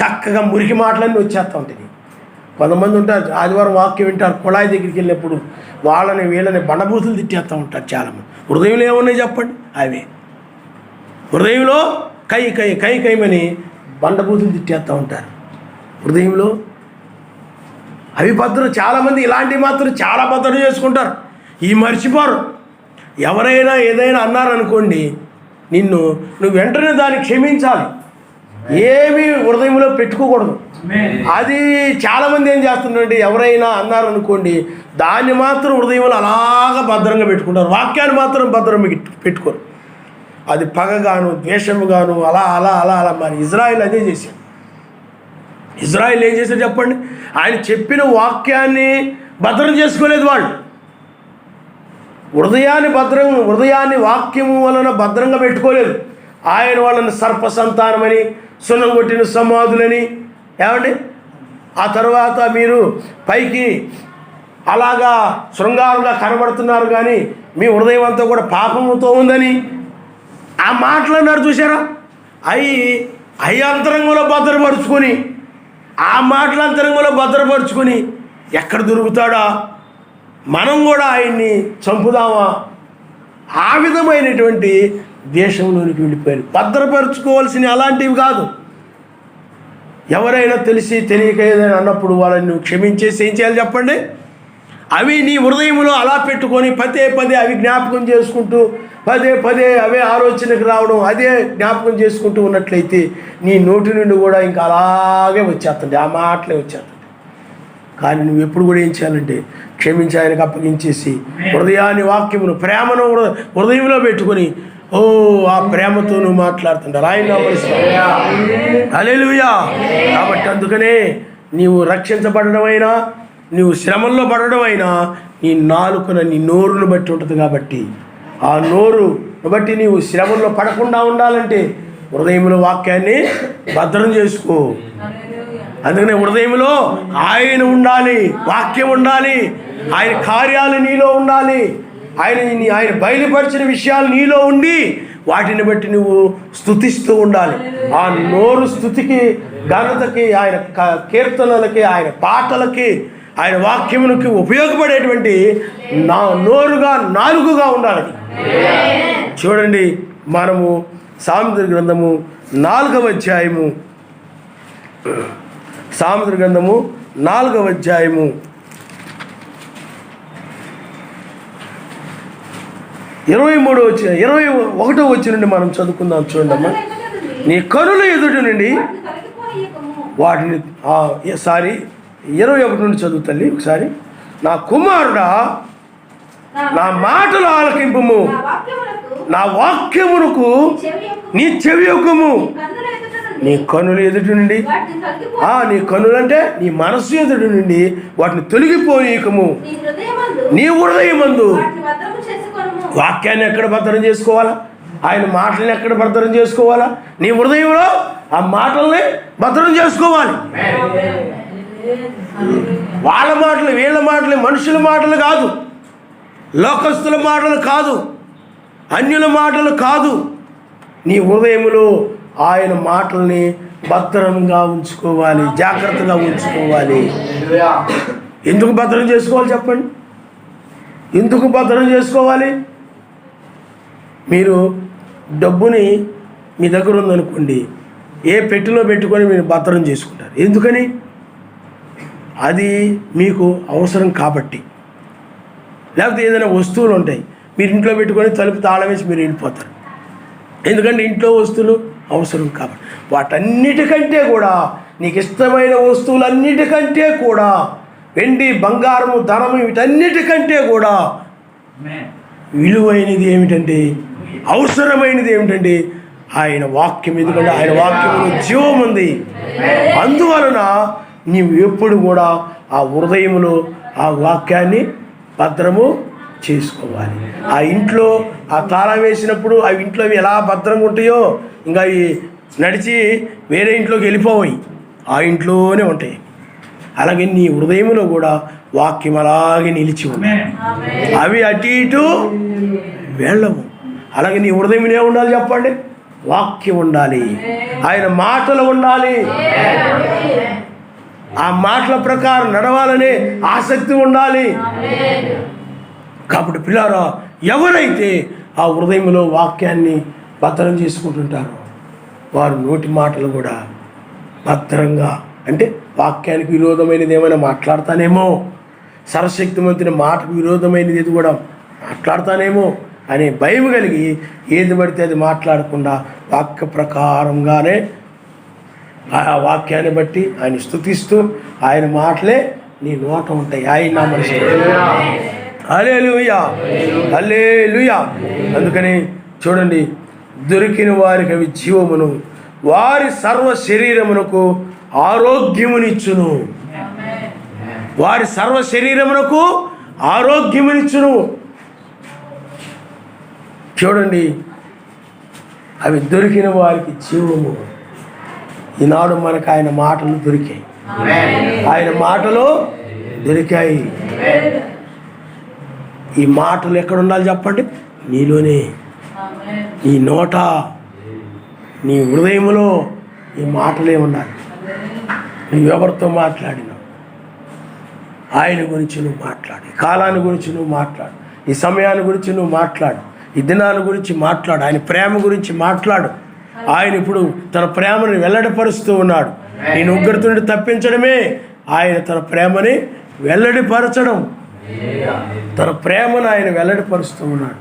చక్కగా మురికి మాటలన్నీ వచ్చేస్తూ ఉంటాయి. కొంతమంది ఉంటారు ఆదివారం వాక్యం వింటారు, కుళాయి దగ్గరికి వెళ్ళినప్పుడు వాళ్ళని వీళ్ళని బండబూతులు తిట్టేస్తూ ఉంటారు చాలామంది. హృదయంలో ఏమున్నాయి చెప్పండి? అవే హృదయంలో కైమని బండబూతులు తిట్టేస్తూ ఉంటారు. హృదయంలో అవి భద్రం. చాలామంది ఇలాంటివి మాత్రం చాలా భద్రం చేసుకుంటారు. ఈ మర్చిపోరు. ఎవరైనా ఏదైనా అన్నారనుకోండి, నువ్వు వెంటనే దాన్ని క్షమించాలి. ఏమీ హృదయంలో పెట్టుకోకూడదు. అది చాలామంది ఏం చేస్తున్నారంటే, ఎవరైనా అన్నారనుకోండి దాన్ని మాత్రం హృదయంలో అలాగా భద్రంగా పెట్టుకుంటారు, వాక్యాన్ని మాత్రం భద్రం పెట్టుకోరు. అది పగగాను, ద్వేషముగాను, అలా అలా అలా అలా. మరి ఇజ్రాయిల్ అదే చేశాడు. ఇజ్రాయిల్ ఏం చేశాడు చెప్పండి? ఆయన చెప్పిన వాక్యాన్ని భద్రం చేసుకోలేదు. వాళ్ళు హృదయాన్ని వాక్యము వలన భద్రంగా పెట్టుకోలేదు. ఆయన వాళ్ళని సర్ప సంతానమని, సున్నం కొట్టిన సమాధులని, ఏమండి ఆ తర్వాత మీరు పైకి అలాగా శృంగారంగా కనబడుతున్నారు కానీ మీ హృదయం అంతా కూడా పాపముతో ఉందని ఆ మాటలు అన్నారు. చూసారా? అవి అంతరంగంలో భద్రపరుచుకొని, ఆ మాటల అంతరంగంలో భద్రపరుచుకొని ఎక్కడ దొరుకుతాడా, మనం కూడా ఆయన్ని చంపుదామా, ఆ విధమైనటువంటి దేశంలోనికి వెళ్ళిపోయారు. భద్రపరుచుకోవాల్సిన అలాంటివి కాదు. ఎవరైనా తెలిసి తెలియక ఏదైనా అన్నప్పుడు వాళ్ళని నువ్వు క్షమించేసి ఏం చేయాలి చెప్పండి? అవి నీ హృదయంలో అలా పెట్టుకొని పదే అవి జ్ఞాపకం చేసుకుంటూ పదే అవే ఆలోచనకు రావడం, అదే జ్ఞాపకం చేసుకుంటూ ఉన్నట్లయితే నీ నోటి నుండి కూడా ఇంకా అలాగే వచ్చేస్తుంది, ఆ మాటలే వచ్చేస్తుంది. కానీ నువ్వు ఎప్పుడు కూడా ఏం చేయాలంటే క్షమించి ఆయనకు అప్పగించేసి హృదయాన్ని, వాక్యమును, ప్రేమను హృదయంలో పెట్టుకొని ఆ ప్రేమతో నువ్వు మాట్లాడుతుంటారు. ఆయన హల్లెలూయా. కాబట్టి అందుకనే నీవు రక్షించబడమైనా, నీవు శ్రమల్లో పడడమైనా నీ నాలుకన, నీ నోరును బట్టి ఉంటుంది. కాబట్టి ఆ నోరును బట్టి నీవు శ్రమల్లో పడకుండా ఉండాలంటే హృదయంలో వాక్యాన్ని భద్రం చేసుకో. అందుకనే హృదయంలో ఆయన ఉండాలి, వాక్యం ఉండాలి, ఆయన కార్యాలు నీలో ఉండాలి, ఆయన బయలుపరిచిన విషయాలు నీలో ఉండి వాటిని బట్టి నువ్వు స్తుతిస్తూ ఉండాలి. ఆ నోరు స్తుతికి, ఘనతకి, ఆయన కీర్తనలకి, ఆయన పాటలకి, ఆయన వాక్యమునికి ఉపయోగపడేటువంటి నాలుగుగా ఉండాలి. చూడండి, మనము సామెతల గ్రంథము 4వ అధ్యాయము, సామెతల గ్రంథము 4వ అధ్యాయము 23 వచ్చిన 21 వచ్చి నుండి మనం చదువుకుందాం. చూడమ్మా. నీ కనుల ఎదుటి నుండి వాటిని 21 నుండి చదువు తల్లి ఒకసారి. నా కుమారుడా, నా మాటలు ఆలకింపుము, నా వాక్యమునకు నీ చెవియొక్కము. నీ కనుల ఎదుటి నుండి, నీ కనులంటే నీ మనస్సు ఎదుటి నుండి వాటిని తొలగిపోనీయకము. నీ హృదయమందు వాక్యాన్ని ఎక్కడ భద్రం చేసుకోవాలా? ఆయన మాటల్ని ఎక్కడ భద్రం చేసుకోవాలా? నీ హృదయంలో ఆ మాటల్ని భద్రం చేసుకోవాలి. వాళ్ళ మాటలు, వీళ్ళ మాటలు, మనుషుల మాటలు కాదు, లోకస్తుల మాటలు కాదు, అన్యుల మాటలు కాదు. నీ హృదయంలో ఆయన మాటల్ని భద్రంగా ఉంచుకోవాలి, జాగ్రత్తగా ఉంచుకోవాలి. ఎందుకు భద్రం చేసుకోవాలి చెప్పండి? ఎందుకు భద్రం చేసుకోవాలి? మీరు డబ్బుని మీ దగ్గర ఉందనుకోండి, ఏ పెట్టెలో పెట్టుకొని మీరు భద్రం చేసుకుంటారు. ఎందుకని? అది మీకు అవసరం కాబట్టి. లేకపోతే ఏదైనా వస్తువులు ఉంటాయి, మీరు ఇంట్లో పెట్టుకొని తలుపు తాళం వేసి మీరు వెళ్ళిపోతారు. ఎందుకంటే ఇంట్లో వస్తువులు అవసరం కాబట్టి. వాటన్నిటికంటే కూడా, నీకు ఇష్టమైన వస్తువులన్నిటికంటే కూడా, వెండి, బంగారము, ధనము, వీటన్నిటికంటే కూడా విలువైనది ఏమిటంటే, అవసరమైనది ఏమిటంటే ఆయన వాక్యం. ఎందుకంటే ఆయన వాక్యంలో జీవం ఉంది. అందువలన నీవు ఎప్పుడు కూడా ఆ హృదయంలో ఆ వాక్యాన్ని భద్రము చేసుకోవాలి. ఆ ఇంట్లో ఆ తాళం వేసినప్పుడు ఆ ఇంట్లో ఎలా భద్రంగా ఉంటాయో ఇంకా అవి నడిచి వేరే ఇంట్లోకి వెళ్ళిపోయి ఆ ఇంట్లోనే ఉంటాయి. అలాగే నీ హృదయంలో కూడా వాక్యం అలాగే నిలిచి ఉంది, అవి అటు ఇటు వెళ్ళవు. అలాగే నీ హృదయం ఏ ఉండాలి చెప్పండి? వాక్యం ఉండాలి, ఆయన మాటలు ఉండాలి. ఆ మాటల ప్రకారం నడవాలనే ఆసక్తి ఉండాలి. కాబట్టి పిల్లారా, ఎవరైతే ఆ హృదయంలో వాక్యాన్ని భద్రం చేసుకుంటుంటారో వారు నోటి మాటలు కూడా భద్రంగా, అంటే వాక్యానికి విరోధమైనది ఏమైనా మాట్లాడతానేమో, సర్వశక్తిమంతుని మాటకు విరోధమైనది ఏది కూడా మాట్లాడతానేమో అనే భయం కలిగి ఏది పడితే అది మాట్లాడకుండా వాక్య ప్రకారంగానే ఆ వాక్యాన్ని బట్టి ఆయన స్తుతిస్తూ ఆయన మాటలే నీ నోట ఉంటాయి. ఆయన నామములో హల్లెలూయా, హల్లెలూయా. అందుకని చూడండి, దొరికిన వారికి అవి జీవమును, వారి సర్వ శరీరమునకు ఆరోగ్యమునిచ్చును. వారి సర్వ శరీరమునకు ఆరోగ్యమునిచ్చును. చూడండి, అవి దొరికిన వారికి జీవము. ఈనాడు మనకు ఆయన మాటలు దొరికాయి, ఆయన మాటలు దొరికాయి. ఈ మాటలు ఎక్కడ ఉండాలి చెప్పండి? నీలోనే, నీ నోట, నీ హృదయంలో ఈ మాటలే ఉండాలి. నువ్వెవరితో మాట్లాడినావు ఆయన గురించి నువ్వు మాట్లాడు, ఈ కాలాన్ని గురించి నువ్వు మాట్లాడు, ఈ సమయాన్ని గురించి నువ్వు మాట్లాడు, ఈ దినాల గురించి మాట్లాడు, ఆయన ప్రేమ గురించి మాట్లాడు. ఆయన ఇప్పుడు తన ప్రేమని వెల్లడిపరుస్తూ ఉన్నాడు. నేను ఉగ్రత నుండి తప్పించడమే ఆయన తన ప్రేమని వెల్లడిపరచడం. తన ప్రేమను ఆయన వెల్లడిపరుస్తూ ఉన్నాడు.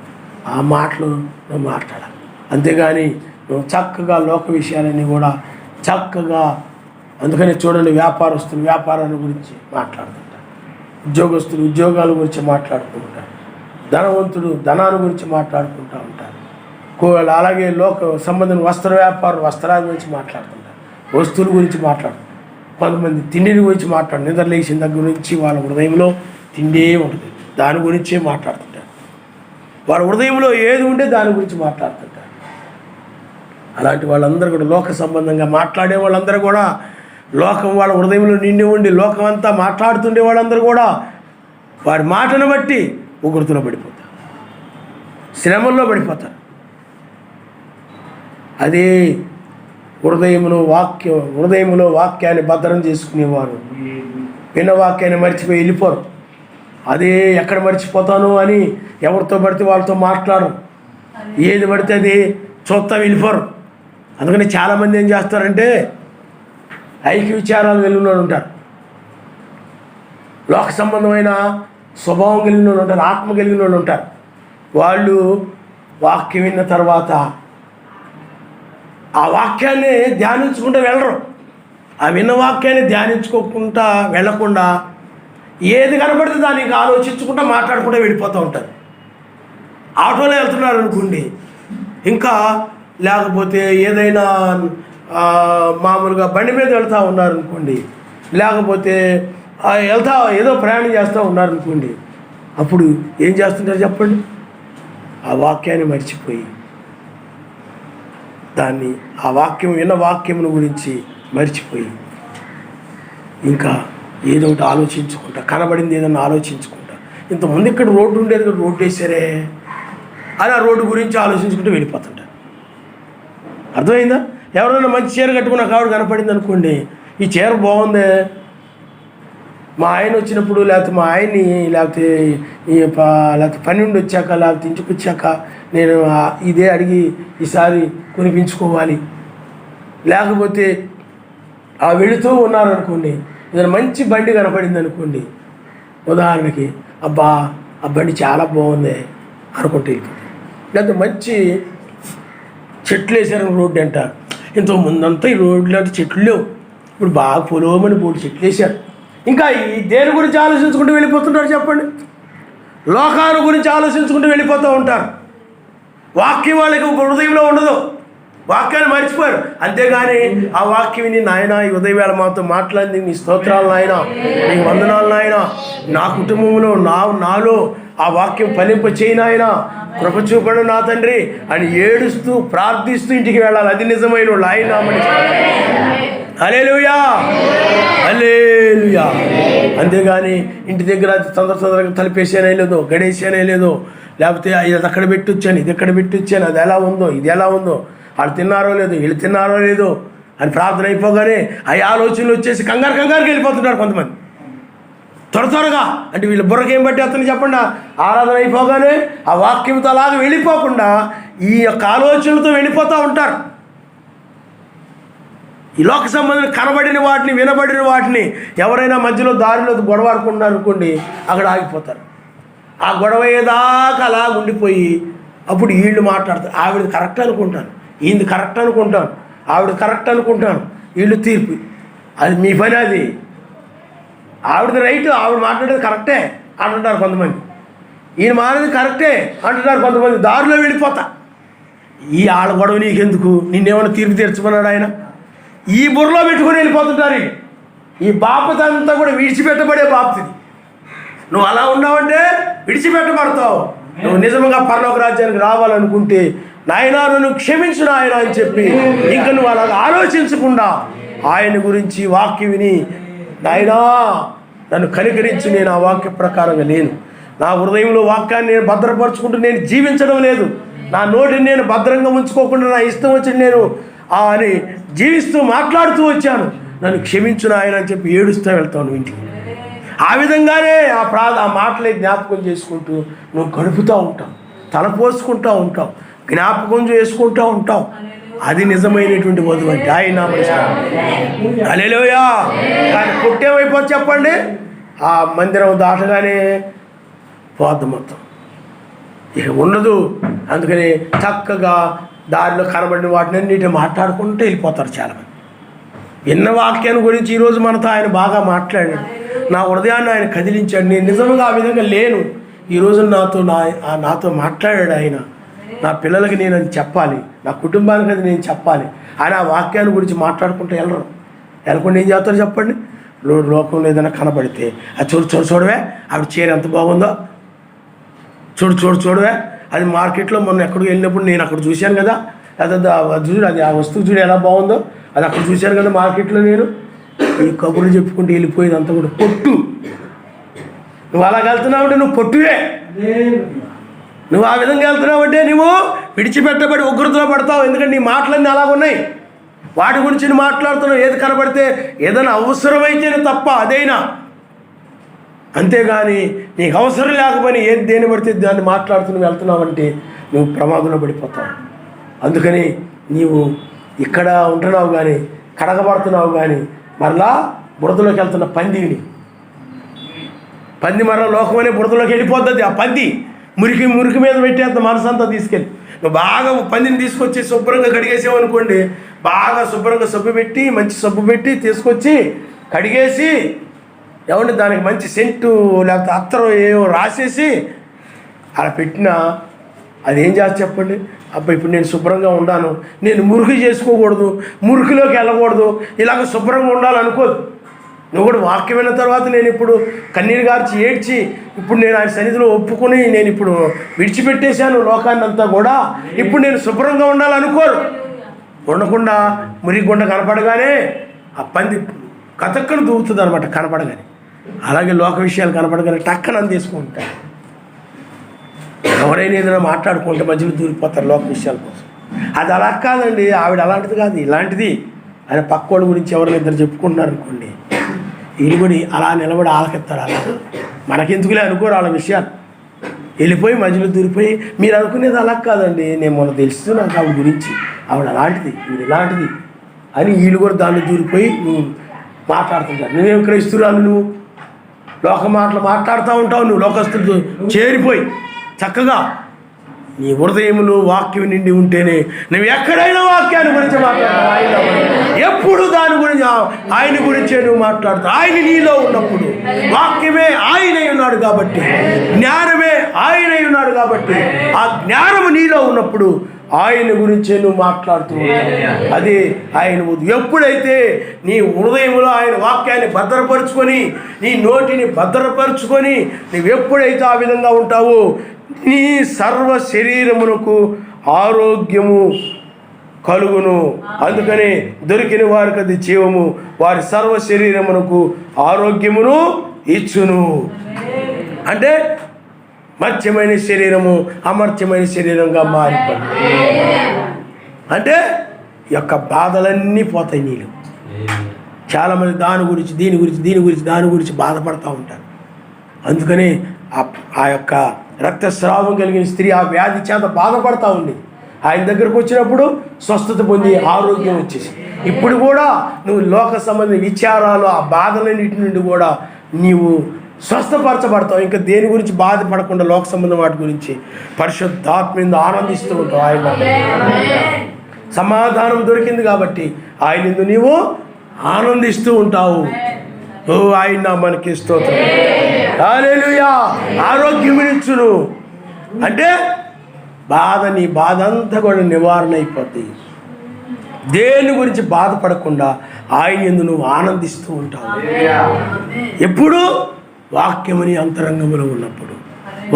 ఆ మాటలు నువ్వు మాట్లాడాలి. అంతేగాని నువ్వు చక్కగా లోక విషయాలన్నీ కూడా చక్కగా, అందుకని చూడండి, వ్యాపారస్తులు వ్యాపారాల గురించి మాట్లాడుతుంటారు, ఉద్యోగస్తులు ఉద్యోగాల గురించి మాట్లాడుతూ ఉంటారు, ధనవంతుడు ధనాన్ని గురించి మాట్లాడుకుంటూ ఉంటారు. అలాగే లోక సంబంధం వస్త్ర వ్యాపారం వస్త్రాల గురించి మాట్లాడుతుంటారు, వస్తువుల గురించి మాట్లాడుతుంటారు. కొంతమంది తిండిని గురించి నిద్ర లేచిన దగ్గర నుంచి వాళ్ళ హృదయంలో తిండే ఉంటుంది, దాని గురించే మాట్లాడుతుంటారు. వాళ్ళ హృదయంలో ఏది ఉంటే దాని గురించి మాట్లాడుతుంటారు. అలాంటి వాళ్ళందరూ కూడా లోక సంబంధంగా మాట్లాడే వాళ్ళందరూ కూడా, లోకం వాళ్ళ హృదయంలో నిండి ఉండి లోకం అంతా మాట్లాడుతుండే వాళ్ళందరూ కూడా వారి మాటను బట్టి ఉగ్రతలో పడిపోతారు, శ్రమల్లో పడిపోతారు. అదే హృదయంలో వాక్యాన్ని భద్రం చేసుకునేవారు విన్న వాక్యాన్ని మర్చిపోయి వెళ్ళిపోరు. అదే ఎక్కడ మర్చిపోతాను అని ఎవరితో పడితే వాళ్ళతో మాట్లాడరు, ఏది పడితే అది చూస్తా వెళ్ళిపోరు. అందుకని చాలామంది ఏం చేస్తారంటే ఐక్య విచారాలు వెళ్ళిన వాళ్ళు ఉంటారు, లోక సంబంధమైన స్వభావం కలిగిన వాళ్ళు ఉంటారు, ఆత్మ కలిగిన వాళ్ళు ఉంటారు. వాళ్ళు వాక్యం విన్న తర్వాత ఆ వాక్యాన్ని ధ్యానించుకుంటూ వెళ్ళరు. ఆ విన్న వాక్యాన్ని ధ్యానించుకోకుండా వెళ్ళకుండా ఏది కనబడితే దాన్ని ఇంకా ఆలోచించుకుంటూ మాట్లాడుకుంటూ వెళ్ళిపోతూ ఉంటారు. ఆటోలో వెళ్తున్నారు అనుకోండి, ఇంకా లేకపోతే ఏదైనా మామూలుగా బండి మీద వెళ్తూ ఉన్నారనుకోండి, లేకపోతే ఏదో ప్రయాణం చేస్తూ ఉన్నారనుకోండి, అప్పుడు ఏం చేస్తుంటారు చెప్పండి? ఆ వాక్యాన్ని మర్చిపోయి ఆ వాక్యం విన్న వాక్యమును గురించి మర్చిపోయి ఇంకా ఏదో ఒకటి ఆలోచించుకుంటా, కనబడింది ఏదన్నా ఆలోచించుకుంటా, ఇంతకుముందు ఇక్కడ రోడ్డు ఉండేది కదా, రోడ్డు వేసారే అని ఆ రోడ్డు గురించి ఆలోచించుకుంటూ వెళ్ళిపోతుంటారు. అర్థమైందా? ఎవరైనా మంచి చీర కట్టుకున్న కావిడ కనపడింది అనుకోండి, ఈ చీర బాగుందే, మా ఆయన వచ్చినప్పుడు లేకపోతే మా ఆయన్ని లేకపోతే పని నుండి వచ్చాక లేకపోతే ఇంటికి వచ్చాక నేను ఇదే అడిగి ఈసారి కొనిపించుకోవాలి. లేకపోతే వెళుతూ ఉన్నారనుకోండి, ఏదైనా మంచి బండి కనపడింది అనుకోండి, ఉదాహరణకి అబ్బా ఆ బండి చాలా బాగుంది అనుకుంటే వెళ్ళిపోతుంది. లేకపోతే మంచి చెట్లు వేసారు రోడ్డు అంట, ఇంత ముందంతా ఈ రోడ్లు అంటే చెట్లు లేవు, ఇప్పుడు బాగా పొలోమని 3 చెట్లు వేశారు. ఇంకా ఈ దేని గురించి ఆలోచించుకుంటూ వెళ్ళిపోతుంటారు చెప్పండి? లోకాల గురించి ఆలోచించుకుంటూ వెళ్ళిపోతూ ఉంటారు. వాక్యం వాళ్ళకి హృదయంలో ఉండదు, వాక్యాన్ని మర్చిపోయారు. అంతేగాని ఆ వాక్యం విని, నాయన ఈ ఉదయవేళ మాతో మాట్లాడింది, నీ స్తోత్రాలు నాయన, నీ వందనాలు నాయన, నా కుటుంబంలో నాలో ఆ వాక్యం ఫలింప చేయి నాయన, కృప చూపడు నా తండ్రి అని ఏడుస్తూ ప్రార్థిస్తూ ఇంటికి వెళ్ళాలి. అది నిజమైన వాళ్ళు. ఆయన నామని హల్లెలూయా, హల్లెలూయా. అంతేగాని ఇంటి దగ్గర తొందరగా తలిపేసానే లేదో, గడేసానే లేదో, లేకపోతే ఇది అక్కడ పెట్టొచ్చాను, ఇది ఎక్కడ పెట్టొచ్చాను, అది ఎలా ఉందో, ఇది ఎలా ఉందో, వాళ్ళు తిన్నారో లేదో, వీళ్ళు తిన్నారో లేదో అని ప్రార్థన అయిపోగానే ఆ ఆలోచనలు వచ్చేసి కంగారుకి వెళ్ళిపోతున్నారు కొంతమంది. త్వరగా అంటే వీళ్ళ బుర్రకి ఏం బట్టి అతను చెప్పండి, ఆరాధన అయిపోగానే ఆ వాక్యంతో అలాగే వెళ్ళిపోకుండా ఈ యొక్క ఆలోచనలతో వెళ్ళిపోతూ ఉంటారు. ఈ లోక సంబంధం కనబడిన వాటిని, వినబడిన వాటిని ఎవరైనా మధ్యలో దారిలో గొడవ అనుకుంటున్నారు అనుకోండి, అక్కడ ఆగిపోతారు. ఆ గొడవ అయ్యేదాకా అలా ఉండిపోయి అప్పుడు వీళ్ళు మాట్లాడతారు. ఆవిడ కరెక్ట్ అనుకుంటాను, ఈయనది కరెక్ట్ అనుకుంటాను, ఆవిడ కరెక్ట్ అనుకుంటాను, వీళ్ళు తీర్పు. అది మీ పని, అది ఆవిడది రైట్, ఆవిడ మాట్లాడేది కరెక్టే అంటుంటారు కొంతమంది, ఈయన మానేది కరెక్టే అంటున్నారు కొంతమంది. దారిలో వెళ్ళిపోతా. ఈ ఆళ్ళ గొడవ నీకెందుకు, నిన్నేమైనా తీర్పు తీర్చమన్నాడు ఆయన? ఈ బుర్రలో పెట్టుకొని వెళ్ళిపోతుంటారు. ఈ బాపత అంతా కూడా విడిచిపెట్టబడే బాపతిది. నువ్వు అలా ఉన్నావంటే విడిచిపెట్టబడతావు. నువ్వు నిజంగా పరలోక రాజ్యానికి రావాలనుకుంటే నాయనా నన్ను క్షమించు నాయన అని చెప్పి ఇంకా నువ్వు అలా ఆలోచించకుండా ఆయన గురించి వాక్యం విని, నాయనా నన్ను కనికరించి, నేను ఆ వాక్య ప్రకారంగా లేను, నా హృదయంలో వాక్యాన్ని నేను భద్రపరుచుకుంటూ నేను జీవించడం లేదు, నా నోటిని నేను భద్రంగా ఉంచుకోకుండా నా ఇష్టం వచ్చి నేను అని జీవిస్తూ మాట్లాడుతూ వచ్చాను, నన్ను క్షమించు నాయన అని చెప్పి ఏడుస్తూ వెళ్తాను ఇంటికి. ఆ విధంగానే ఆ మాటలే జ్ఞాపకం చేసుకుంటూ నువ్వు గడుపుతూ ఉంటావు, తలపోసుకుంటూ ఉంటావు, జ్ఞాపకం చేసుకుంటూ ఉంటావు. అది నిజమైనటువంటి వధువు అంటే ఆయన హల్లెలూయా. కానీ పుట్టేమైపోతే చెప్పండి, ఆ మందిరం దాటగానే పోద్ది మొత్తం, ఇక ఉండదు. అందుకని చక్కగా దారిలో కనబడిన వాటిని అన్నిటిని మాట్లాడుకుంటూ వెళ్ళిపోతారు చాలామంది. విన్న వాక్యాన్ని గురించి ఈరోజు మనతో ఆయన బాగా మాట్లాడాడు, నా హృదయాన్ని ఆయన కదిలించాడు. నేను నిజంగా ఆ విధంగా లేను, ఈరోజు నాతో మాట్లాడాడు ఆయన. నా పిల్లలకి నేను అది చెప్పాలి, నా కుటుంబానికి అది నేను చెప్పాలి ఆయన ఆ వాక్యాన్ని గురించి మాట్లాడుకుంటూ వెళ్ళకుండా ఏం చేస్తారో చెప్పండి? లోకంలో ఏదైనా కనబడితే అది చూడవే, ఆవిడ చీర ఎంత బాగుందో, చూడవే, అది మార్కెట్లో మొన్న ఎక్కడికి వెళ్ళినప్పుడు నేను అక్కడ చూశాను కదా, అది ఆ వస్తువు చూడు ఎలా బాగుందో, అది అక్కడ చూశాను కదా మార్కెట్లో. నేను ఈ కబుర్లు చెప్పుకుంటూ వెళ్ళిపోయేది అంతా కూడా పొట్టు. నువ్వు అలా వెళ్తున్నావంటే నువ్వు పొట్టువే. నువ్వు ఆ విధంగా వెళ్తున్నావంటే నువ్వు విడిచిపెట్టబడి ఉగ్రతలో పడతావు. ఎందుకంటే నీ మాటలన్నీ అలాగున్నాయి, వాటి గురించి నువ్వు మాట్లాడుతున్నావు. ఏది కనబడితే ఏదైనా అవసరమైతేనే తప్ప అదైనా, అంతేగాని నీకు అవసరం లేకపోయినా ఏది దేని పడితే దాన్ని మాట్లాడుతూ వెళ్తున్నావంటే నువ్వు ప్రమాదంలో పడిపోతావు. అందుకని నీవు ఇక్కడ ఉంటున్నావు కానీ, కడగబడుతున్నావు కానీ, మరలా బురదలోకి వెళ్తున్న పంది మరలా లోకమనే బురదలోకి వెళ్ళిపోతుంది. ఆ పంది మురికి మీద పెట్టేంత మనసు అంతా తీసుకెళ్ళి నువ్వు బాగా పందిని తీసుకొచ్చి శుభ్రంగా కడిగేసావు అనుకోండి, బాగా శుభ్రంగా సబ్బు పెట్టి మంచి సబ్బు పెట్టి తీసుకొచ్చి కడిగేసి ఏమంటే దానికి మంచి సెంటు లేకపోతే అత్తరు ఏవో రాసేసి అలా పెట్టినా అది ఏం చేస్తా చెప్పండి? అబ్బా ఇప్పుడు నేను శుభ్రంగా ఉన్నాను, నేను మురికి చేసుకోకూడదు, మురికిలోకి వెళ్ళకూడదు, ఇలాగ శుభ్రంగా ఉండాలనుకోదు. నువ్వు కూడా వాక్యం విన్న తర్వాత నేను ఇప్పుడు కన్నీరు గార్చి ఏడ్చి ఇప్పుడు నేను ఆయన సన్నిధిలో ఒప్పుకొని నేను ఇప్పుడు విడిచిపెట్టేశాను లోకాన్ని అంతా కూడా, ఇప్పుడు నేను శుభ్రంగా ఉండాలనుకోరు. ఉండకుండా మురికి గుండ కనపడగానే ఆ పంది కతక్కను దూవుతుంది అనమాట కనపడగానే. అలాగే లోక విషయాలు కనపడగానే టక్కన తీసుకుంటారు. ఎవరైనా ఏదైనా మాట్లాడుకుంటే మధ్యలో దూరిపోతారు లోక విషయాల కోసం. అది అలా కాదండి, ఆవిడ అలాంటిది కాదు ఇలాంటిది అని పక్కోళ్ళ గురించి ఎవరైనా ఇద్దరు చెప్పుకుంటున్నారు అనుకోండి, వీళ్ళు కూడా అలా నిలబడి ఆలకెత్తారు. అలా మనకెందుకులే అనుకోరు వాళ్ళ విషయాలు, వెళ్ళిపోయి మధ్యలో దూరిపోయి మీరు అనుకునేది అలా కాదండి, నేను మొన్న తెలుసు నాకు ఆవిడ గురించి, ఆవిడ అలాంటిది వీడు ఇలాంటిది అని వీళ్ళు కూడా దాన్ని దూరిపోయి నువ్వు మాట్లాడుతుంటారు. నువ్వేం క్రైస్తురాలు, నువ్వు లోక మాటలు మాట్లాడుతూ ఉంటావు, నువ్వు లోకస్తులతో చేరిపోయి చక్కగా నీ హృదయములో వాక్యం నిండి ఉంటేనే నువ్వు ఎక్కడైనా వాక్యాన్ని గురించి మాట్లాడతావు. ఆయన ఎప్పుడు దాని గురించి ఆయన గురించే నువ్వు మాట్లాడతావు. ఆయన నీలో ఉన్నప్పుడు వాక్యమే ఆయనై ఉన్నాడు కాబట్టి, జ్ఞానమే ఆయనై ఉన్నాడు కాబట్టి, ఆ జ్ఞానము నీలో ఉన్నప్పుడు ఆయన గురించే నువ్వు మాట్లాడుతూ ఉంటావు. అదే ఆయన ఎప్పుడైతే నీ హృదయంలో ఆయన వాక్యాన్ని భద్రపరుచుకొని నీ నోటిని భద్రపరుచుకొని నువ్వు ఎప్పుడైతే ఆ విధంగా ఉంటావో నీ సర్వ శరీరమునకు ఆరోగ్యము కలుగును. అందుకని దొరికిన వారికి అది జీవము, వారి సర్వ శరీరమునకు ఆరోగ్యమును ఇచ్చును. అంటే మర్త్యమైన శరీరము అమర్త్యమైన శరీరంగా మారిపోతుంది. అంటే యొక్క బాధలన్నీ పోతాయి నీళ్ళు. చాలామంది దాని గురించి దాని గురించి బాధపడుతూ ఉంటారు. అందుకని ఆ యొక్క రక్తస్రావం కలిగిన స్త్రీ ఆ వ్యాధి చేత బాధపడతా ఉంది. ఆయన దగ్గరకు వచ్చినప్పుడు స్వస్థత పొంది ఆరోగ్యం వచ్చేసి, ఇప్పుడు కూడా నువ్వు లోక సంబంధ విచారాలు ఆ బాధలన్నిటి నుండి కూడా నీవు స్వస్థపరచబడతావు. ఇంకా దేని గురించి బాధపడకుండా లోక సంబంధం వాటి గురించి పరిశుద్ధాత్మ ఆనందిస్తూ ఉంటావు. ఆయన సమాధానం దొరికింది కాబట్టి ఆయన నీవు ఆనందిస్తూ ఉంటావు. ఓ ఆయన మనకి స్తోత్రం, హల్లెలూయా. ఆరోగ్యమునిచ్చును అంటే నీ బాధ అంతా కూడా నివారణ అయిపోద్ది. దేని గురించి బాధపడకుండా ఆయన యందు నువ్వు ఆనందిస్తూ ఉంటావు. ఎప్పుడు వాక్యముని అంతరంగంలో ఉన్నప్పుడు,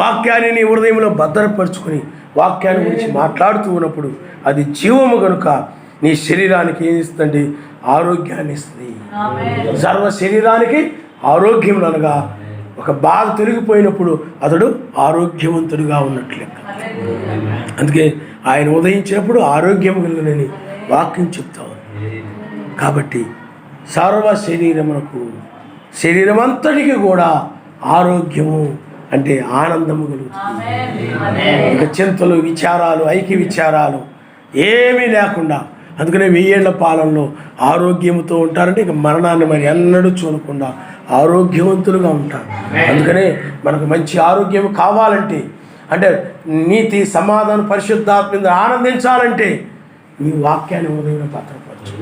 వాక్యాన్ని నీ హృదయంలో భద్రపరుచుకొని వాక్యాన్ని గురించి మాట్లాడుతూ ఉన్నప్పుడు అది జీవము కనుక నీ శరీరానికి ఏం ఇస్తుంది? ఆరోగ్యాన్ని ఇస్తుంది. సర్వ శరీరానికి ఆరోగ్యం అనగా ఒక బాధ తొలగిపోయినప్పుడు అతడు ఆరోగ్యవంతుడిగా ఉన్నట్లు. అందుకే ఆయన ఉదయించినప్పుడు ఆరోగ్యం కలిగినని వాక్యం చెప్తావు. కాబట్టి సర్వ శరీరం అంతటికి కూడా ఆరోగ్యము అంటే ఆనందము కలుగుతుంది. ఇక చింతలు విచారాలు ఐక్య విచారాలు ఏమీ లేకుండా, అందుకనే 1000 ఏళ్ల పాలనలో ఆరోగ్యంతో ఉంటారంటే ఇక మరణాన్ని మరి ఎన్నడూ చూడకుండా ఆరోగ్యవంతులుగా ఉంటారు. అందుకనే మనకు మంచి ఆరోగ్యం కావాలంటే, అంటే నీతి సమాధానం పరిశుద్ధాత్మ మీద ఆనందించాలంటే నీ వాక్యాన్ని ఉదయం భద్రపరచు.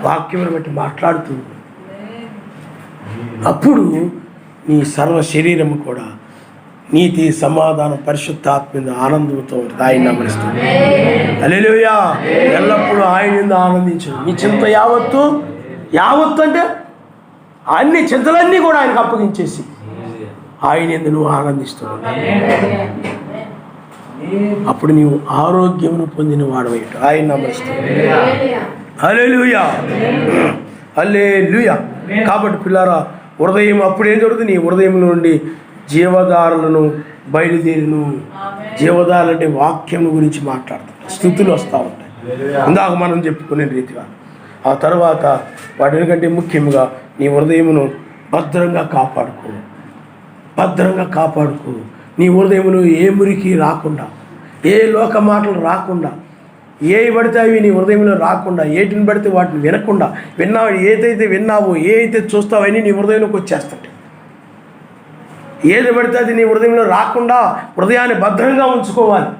వాక్యం బట్టి మాట్లాడుతూ అప్పుడు నీ సర్వ శరీరము కూడా నీతి సమాధానం పరిశుద్ధాత్మ మీద ఆనందంతో ఉంటుంది. ఆయన నమస్తుంది. హల్లెలూయా. ఎల్లప్పుడూ ఆయన మీద ఆనందించు. నీ చింత యావత్తు అంటే అన్ని చింతలన్నీ కూడా ఆయనకు అప్పగించేసి ఆయన ఎందుకు నువ్వు ఆనందిస్తున్నావు. అప్పుడు నీవు ఆరోగ్యమును పొందిన వాడవేట. ఆయన నమస్తుంది. హల్లెలూయా, హల్లెలూయా. కాబట్టి పిల్లారా, హృదయం అప్పుడు ఏం జరుగుతుంది? నీ హృదయం నుండి జీవధారలను బయలుదేరిను. జీవధారలు అంటే వాక్యం గురించి మాట్లాడతాం, స్థుతులు వస్తూ ఉంటాయి. ఇందాక మనం చెప్పుకునే రీతిగా ఆ తర్వాత వాటికంటే ముఖ్యంగా నీ హృదయమును భద్రంగా కాపాడుకో. నీ హృదయమును ఏ మురికి రాకుండా, ఏ లోక మాటలు రాకుండా, ఏ పడితే అవి నీ హృదయంలో రాకుండా, ఏటిని పడితే వాటిని వినకుండా, ఏదైతే విన్నావో ఏ అయితే చూస్తావో అని నీ హృదయంలోకి వచ్చేస్తాయి. ఏది పడితే అది నీ హృదయంలో రాకుండా హృదయాన్ని భద్రంగా ఉంచుకోవాలి.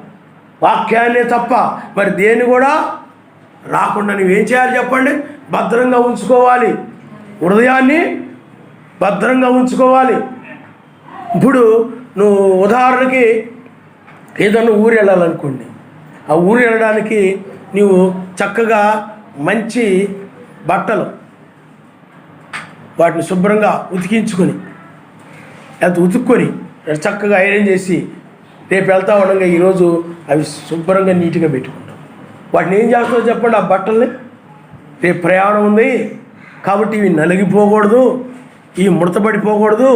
వాక్యాన్నే తప్ప మరి దేన్ని కూడా రాకుండా నువ్వేం చేయాలి చెప్పండి? భద్రంగా ఉంచుకోవాలి, హృదయాన్ని భద్రంగా ఉంచుకోవాలి. ఇప్పుడు నువ్వు ఉదాహరణకి ఏదన్నా ఊరు వెళ్ళాలనుకోండి, ఆ ఊరు వెళ్ళడానికి నువ్వు చక్కగా మంచి బట్టలు వాటిని శుభ్రంగా ఉతికించుకొని ఉతుక్కొని చక్కగా ఐరన్ చేసి రేపు వెళ్తా ఉండగా ఈరోజు అవి శుభ్రంగా నీట్గా పెట్టుకుంటాం. వాటిని ఏం చేస్తావు చెప్పండి? ఆ బట్టల్ని రేపు ప్రయాణం ఉంది కాబట్టి ఇవి నలిగిపోకూడదు, ఇవి ముడతపడిపోకూడదు,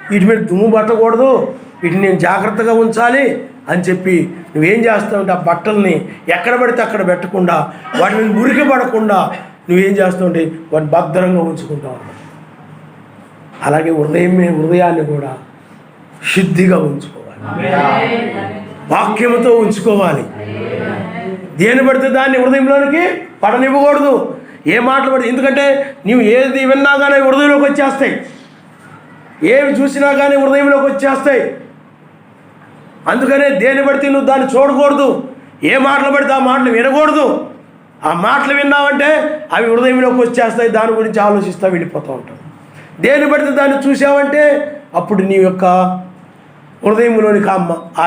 వీటి మీద దుమ్ము పట్టకూడదు, వీటిని నేను జాగ్రత్తగా ఉంచాలి అని చెప్పి నువ్వేం చేస్తావంటే ఆ బట్టల్ని ఎక్కడ పడితే అక్కడ పెట్టకుండా వాటి మీద మురికి పడకుండా నువ్వేం చేస్తావంటే వాటిని భద్రంగా ఉంచుకుంటా ఉంటావు. అలాగే హృదయాన్ని కూడా శుద్ధిగా ఉంచుకోవాలి, వాక్యముతో ఉంచుకోవాలి. దేని పడితే దాన్ని హృదయంలోనికి పడనివ్వకూడదు. ఏ మాటలు పడి, ఎందుకంటే నీవు ఏది విన్నా కానీ హృదయంలోకి వచ్చేస్తాయి, ఏవి చూసినా కానీ హృదయంలోకి వచ్చేస్తాయి. అందుకనే దేని పడితే నువ్వు దాన్ని చూడకూడదు, ఏ మాటలు పడితే ఆ మాటలు వినకూడదు. ఆ మాటలు విన్నావంటే అవి హృదయంలోకి వచ్చేస్తాయి, దాని గురించి ఆలోచిస్తూ వెళ్ళిపోతూ ఉంటావు. దేని పడితే దాన్ని చూసావంటే అప్పుడు నీ యొక్క హృదయంలోనికి ఆ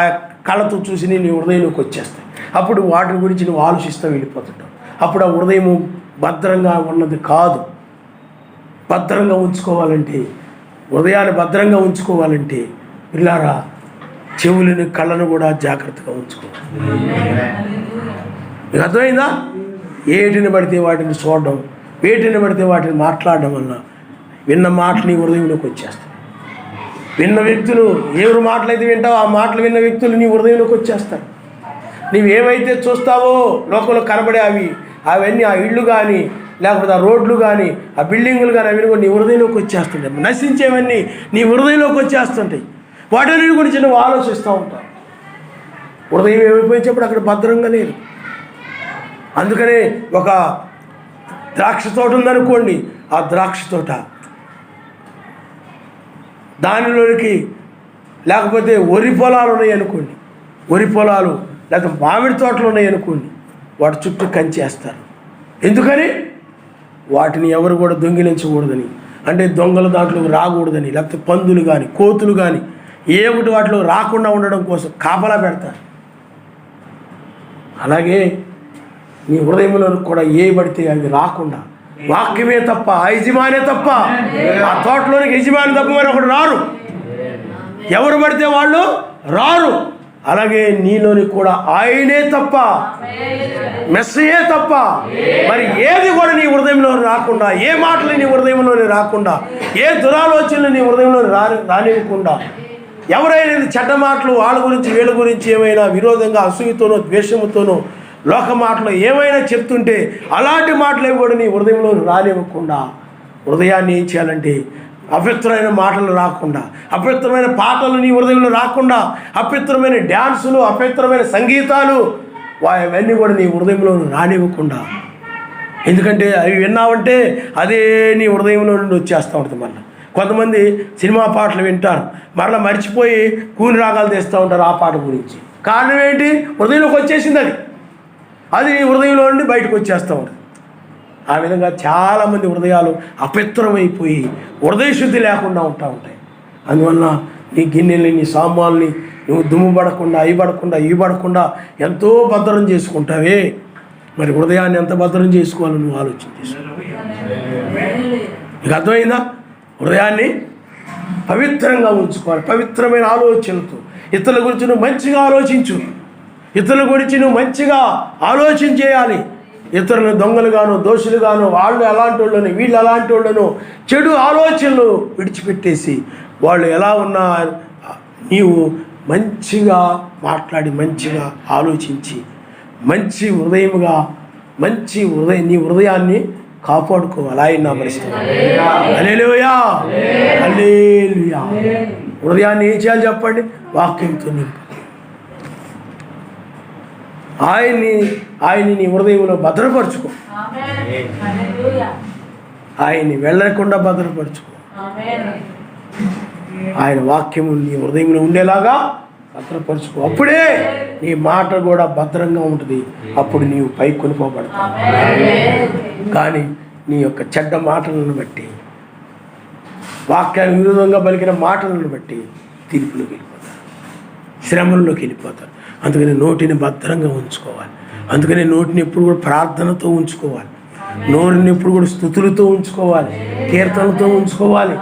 కళ్ళతో చూసి నీ హృదయంలోకి వచ్చేస్తాయి. అప్పుడు వాటి గురించి నువ్వు ఆలోచిస్తూ వెళ్ళిపోతుంటావు. అప్పుడు ఆ హృదయం భద్రంగా ఉన్నది కాదు. భద్రంగా ఉంచుకోవాలంటే, హృదయాన్ని భద్రంగా ఉంచుకోవాలంటే పిల్లారా చెవులను కళ్ళను కూడా జాగ్రత్తగా ఉంచుకోవాలి. మీకు అర్థమైందా? ఏటిని పడితే వాటిని చూడడం, వేటిని పడితే వాటిని మాట్లాడడం వల్ల విన్న మాటలు నీ హృదయంలోకి వచ్చేస్తాయి. విన్న వ్యక్తులు ఎవరు మాటలైతే వింటావో ఆ మాటలు విన్న వ్యక్తులు నీ హృదయంలోకి వచ్చేస్తారు. నీవేవైతే చూస్తావో లోకంలో కనబడే అవన్నీ ఆ ఇళ్ళు కానీ లేకపోతే ఆ రోడ్లు కానీ ఆ బిల్డింగులు కానీ అవి కూడా నీ హృదయంలోకి వచ్చేస్తుంటాయి. నశించేవన్నీ నీ హృదయంలోకి వచ్చేస్తుంటాయి. వాటి గురించి నువ్వు ఆలోచిస్తూ ఉంటావు. హృదయం ఏమైపోయించేప్పుడు అక్కడ భద్రంగా లేదు. అందుకనే ఒక ద్రాక్ష తోట ఉందనుకోండి, ఆ ద్రాక్ష తోట దానిలోనికి లేకపోతే వరి పొలాలు ఉన్నాయి అనుకోండి, వరి పొలాలు లేకపోతే మామిడి తోటలు ఉన్నాయి అనుకోండి, వాటి చుట్టూ కంచేస్తారు. ఎందుకని? వాటిని ఎవరు కూడా దొంగిలించకూడదని, అంటే దొంగలు దాంట్లోకి రాకూడదని, లేకపోతే పందులు కానీ కోతులు కానీ ఏమిటి వాటిలో రాకుండా ఉండడం కోసం కాపలా పెడతారు. అలాగే నీ హృదయంలో కూడా ఏ పడితే అవి రాకుండా, వాక్యమే తప్ప యజమానే తప్ప, ఆ తోటలోనికి యజమాని తప్ప మరి ఒకడు రారు. ఎవరు పడితే వాళ్ళు రారు. అలాగే నీలోని కూడా ఆయనే తప్ప, మెస్సయే తప్ప మరి ఏది కూడా నీ హృదయంలో రాకుండా, ఏ మాటలు నీ హృదయంలోని రాకుండా, ఏ దురాలోచనలు నీ హృదయంలో రానివ్వకుండా, ఎవరైనా చెడ్డ మాటలు వాళ్ళ గురించి వీళ్ళ గురించి ఏమైనా విరోధంగా అసూయతోనో ద్వేషముతోనో లోక మాటలు ఏమైనా చెప్తుంటే అలాంటి మాటలు కూడా నీ హృదయంలో రానివ్వకుండా, హృదయాన్ని ఏం చేయాలంటే అపవిత్రమైన మాటలు రాకుండా, అపవిత్రమైన పాటలు నీ హృదయంలో రాకుండా, అపవిత్రమైన డ్యాన్సులు, అపవిత్రమైన సంగీతాలు అవన్నీ కూడా నీ హృదయంలో రానివ్వకుండా. ఎందుకంటే అవి విన్నావంటే అదే నీ హృదయంలో నుండి వచ్చేస్తూ ఉంటుంది. మళ్ళీ కొంతమంది సినిమా పాటలు వింటారు, మరలా మర్చిపోయి కూని రాగాలు తెస్తూ ఉంటారు ఆ పాట గురించి. కారణం ఏంటి? హృదయంలోకి వచ్చేసింది. అది నీ హృదయంలో నుండి బయటకు వచ్చేస్తూ ఉంటుంది. ఆ విధంగా చాలామంది హృదయాలు అపవిత్రమైపోయి హృదయ శుద్ధి లేకుండా ఉంటాయి. అందువల్ల నీ గిన్నెల్ని, నీ సామాన్లని నువ్వు దుమ్ము పడకుండా, ఇవి పడకుండా ఎంతో భద్రం చేసుకుంటావే. మరి హృదయాన్ని ఎంత భద్రం చేసుకోవాలో నువ్వు ఆలోచన చేసుకో. నీకు అర్థమైందా? హృదయాన్ని పవిత్రంగా ఉంచుకోవాలి. పవిత్రమైన ఆలోచనలతో ఇతరుల గురించి నువ్వు మంచిగా ఆలోచించు. ఇతరుల గురించి నువ్వు మంచిగా ఆలోచన చేయాలి. ఇతరులను దొంగలుగాను, దోషులుగాను, వాళ్ళు అలాంటి వాళ్ళను, వీళ్ళు అలాంటి వాళ్ళను, చెడు ఆలోచనలు విడిచిపెట్టేసి వాళ్ళు ఎలా ఉన్నా నీవు మంచిగా మాట్లాడి, మంచిగా ఆలోచించి, మంచి నీ హృదయాన్ని కాపాడుకోవాలి. ఆయన నామరిస్తున్నాను. హల్లెలూయా, హల్లెలూయా. హృదయాన్ని ఏం చేయాలి చెప్పండి? వాక్యంతో నింపు. ఆయన్ని నీ హృదయంలో భద్రపరచుకో. ఆయన్ని వెళ్ళకుండా భద్రపరచుకో. ఆయన వాక్యము నీ హృదయంలో ఉండేలాగా భద్రపరుచుకో. అప్పుడే నీ మాట కూడా భద్రంగా ఉంటుంది. అప్పుడు నీవు పై కొనిపోబడతావు. కానీ నీ యొక్క చెడ్డ మాటలను బట్టి, వాక్యానికి విరోధంగా పలికిన మాటలను బట్టి తీర్పులోకి వెళ్ళిపోతారు, శ్రమల్లోకి వెళ్ళిపోతారు. అందుకని నోటిని భద్రంగా ఉంచుకోవాలి. అందుకని నోటిని ఎప్పుడు కూడా ప్రార్థనతో ఉంచుకోవాలి. నోటిని ఎప్పుడు కూడా స్తుతులతో ఉంచుకోవాలి, కీర్తనలతో ఉంచుకోవాలి.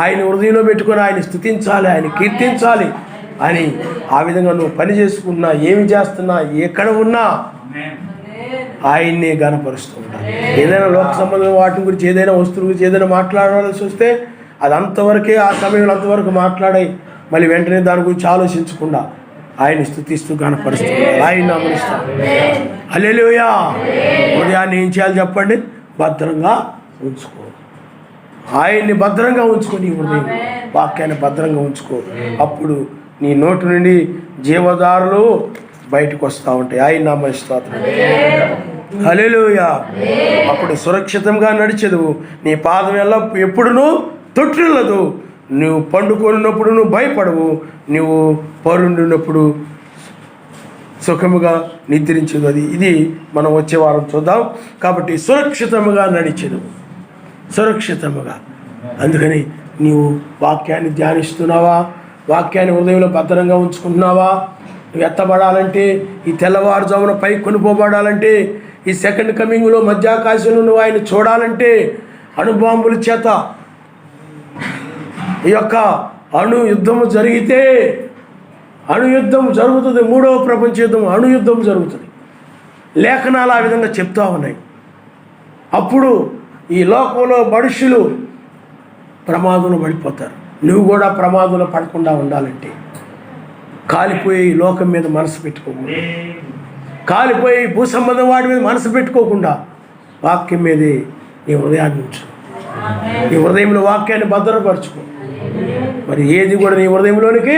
ఆయన హృదయంలో పెట్టుకొని ఆయన స్తుతించాలి, ఆయన కీర్తించాలి అని. ఆ విధంగా నువ్వు పని చేసుకున్నా, ఏమి చేస్తున్నా, ఎక్కడ ఉన్నా ఆయన్నే గనపరుస్తూ ఉంటాను. ఏదైనా లోక సంబంధమైన వాటి గురించి, ఏదైనా వస్తువుల గురించి ఏదైనా మాట్లాడాల్సి వస్తే అది అంతవరకే, ఆ సమయంలో అంతవరకు మాట్లాడాయి. మళ్ళీ వెంటనే దాని గురించి ఆలోచించకుండా ఆయన స్తుతిస్తూ గనపరుస్తూ ఆయన నామనిస్తాం. హల్లెలూయా. ఉదయాన్ని ఏం చేయాలి చెప్పండి? భద్రంగా ఉంచుకో. ఆయన్ని భద్రంగా ఉంచుకో. నీ హృదయం వాక్యాన్ని భద్రంగా ఉంచుకో. అప్పుడు నీ నోటి నుండి జీవదారులు బయటకు వస్తూ ఉంటాయి. ఆయన నామ స్తోత్రం. హల్లెలూయా. అప్పుడు సురక్షితంగా నడిచెదవు. నీ పాదం ఎప్పుడునూ తొట్టిల్లదు. నువ్వు పండుకొనినప్పుడు నువ్వు భయపడవు. నువ్వు పరుండినప్పుడు సుఖముగా నిద్రించదు. ఇది మనం వచ్చే వారం చూద్దాం. కాబట్టి సురక్షితముగా నడిచెదవు, సురక్షితముగా. అందుకని నీవు వాక్యాన్ని ధ్యానిస్తున్నావా? వాక్యాన్ని హృదయంలో భద్రంగా ఉంచుకుంటున్నావా? నువ్వు ఎత్తబడాలంటే, ఈ తెల్లవారుజామున పై కొనిపోబడాలంటే, ఈ సెకండ్ కమింగ్లో మధ్యాకాశంలో నువ్వు ఆయన చూడాలంటే, అణుబాంబుల చేత ఈ యొక్క అణుయుద్ధము జరిగితే, అణుయుద్ధం జరుగుతుంది. 3వ ప్రపంచ యుద్ధం, అణుయుద్ధం జరుగుతుంది. లేఖనాలు ఆ విధంగా చెప్తా ఉన్నాయి. అప్పుడు ఈ లోకంలో మనుషులు ప్రమాదంలో పడిపోతారు. నువ్వు కూడా ప్రమాదంలో పడకుండా ఉండాలంటే కాలిపోయి లోకం మీద మనసు పెట్టుకోకుండా, కాలిపోయి భూ సంబంధం వాటి మీద మనసు పెట్టుకోకుండా వాక్యం మీదే నీ హృదయాన్ని ఉంచు. నీ హృదయంలో వాక్యాన్ని భద్రపరచుకో. మరి ఏది కూడా నీ హృదయంలోనికి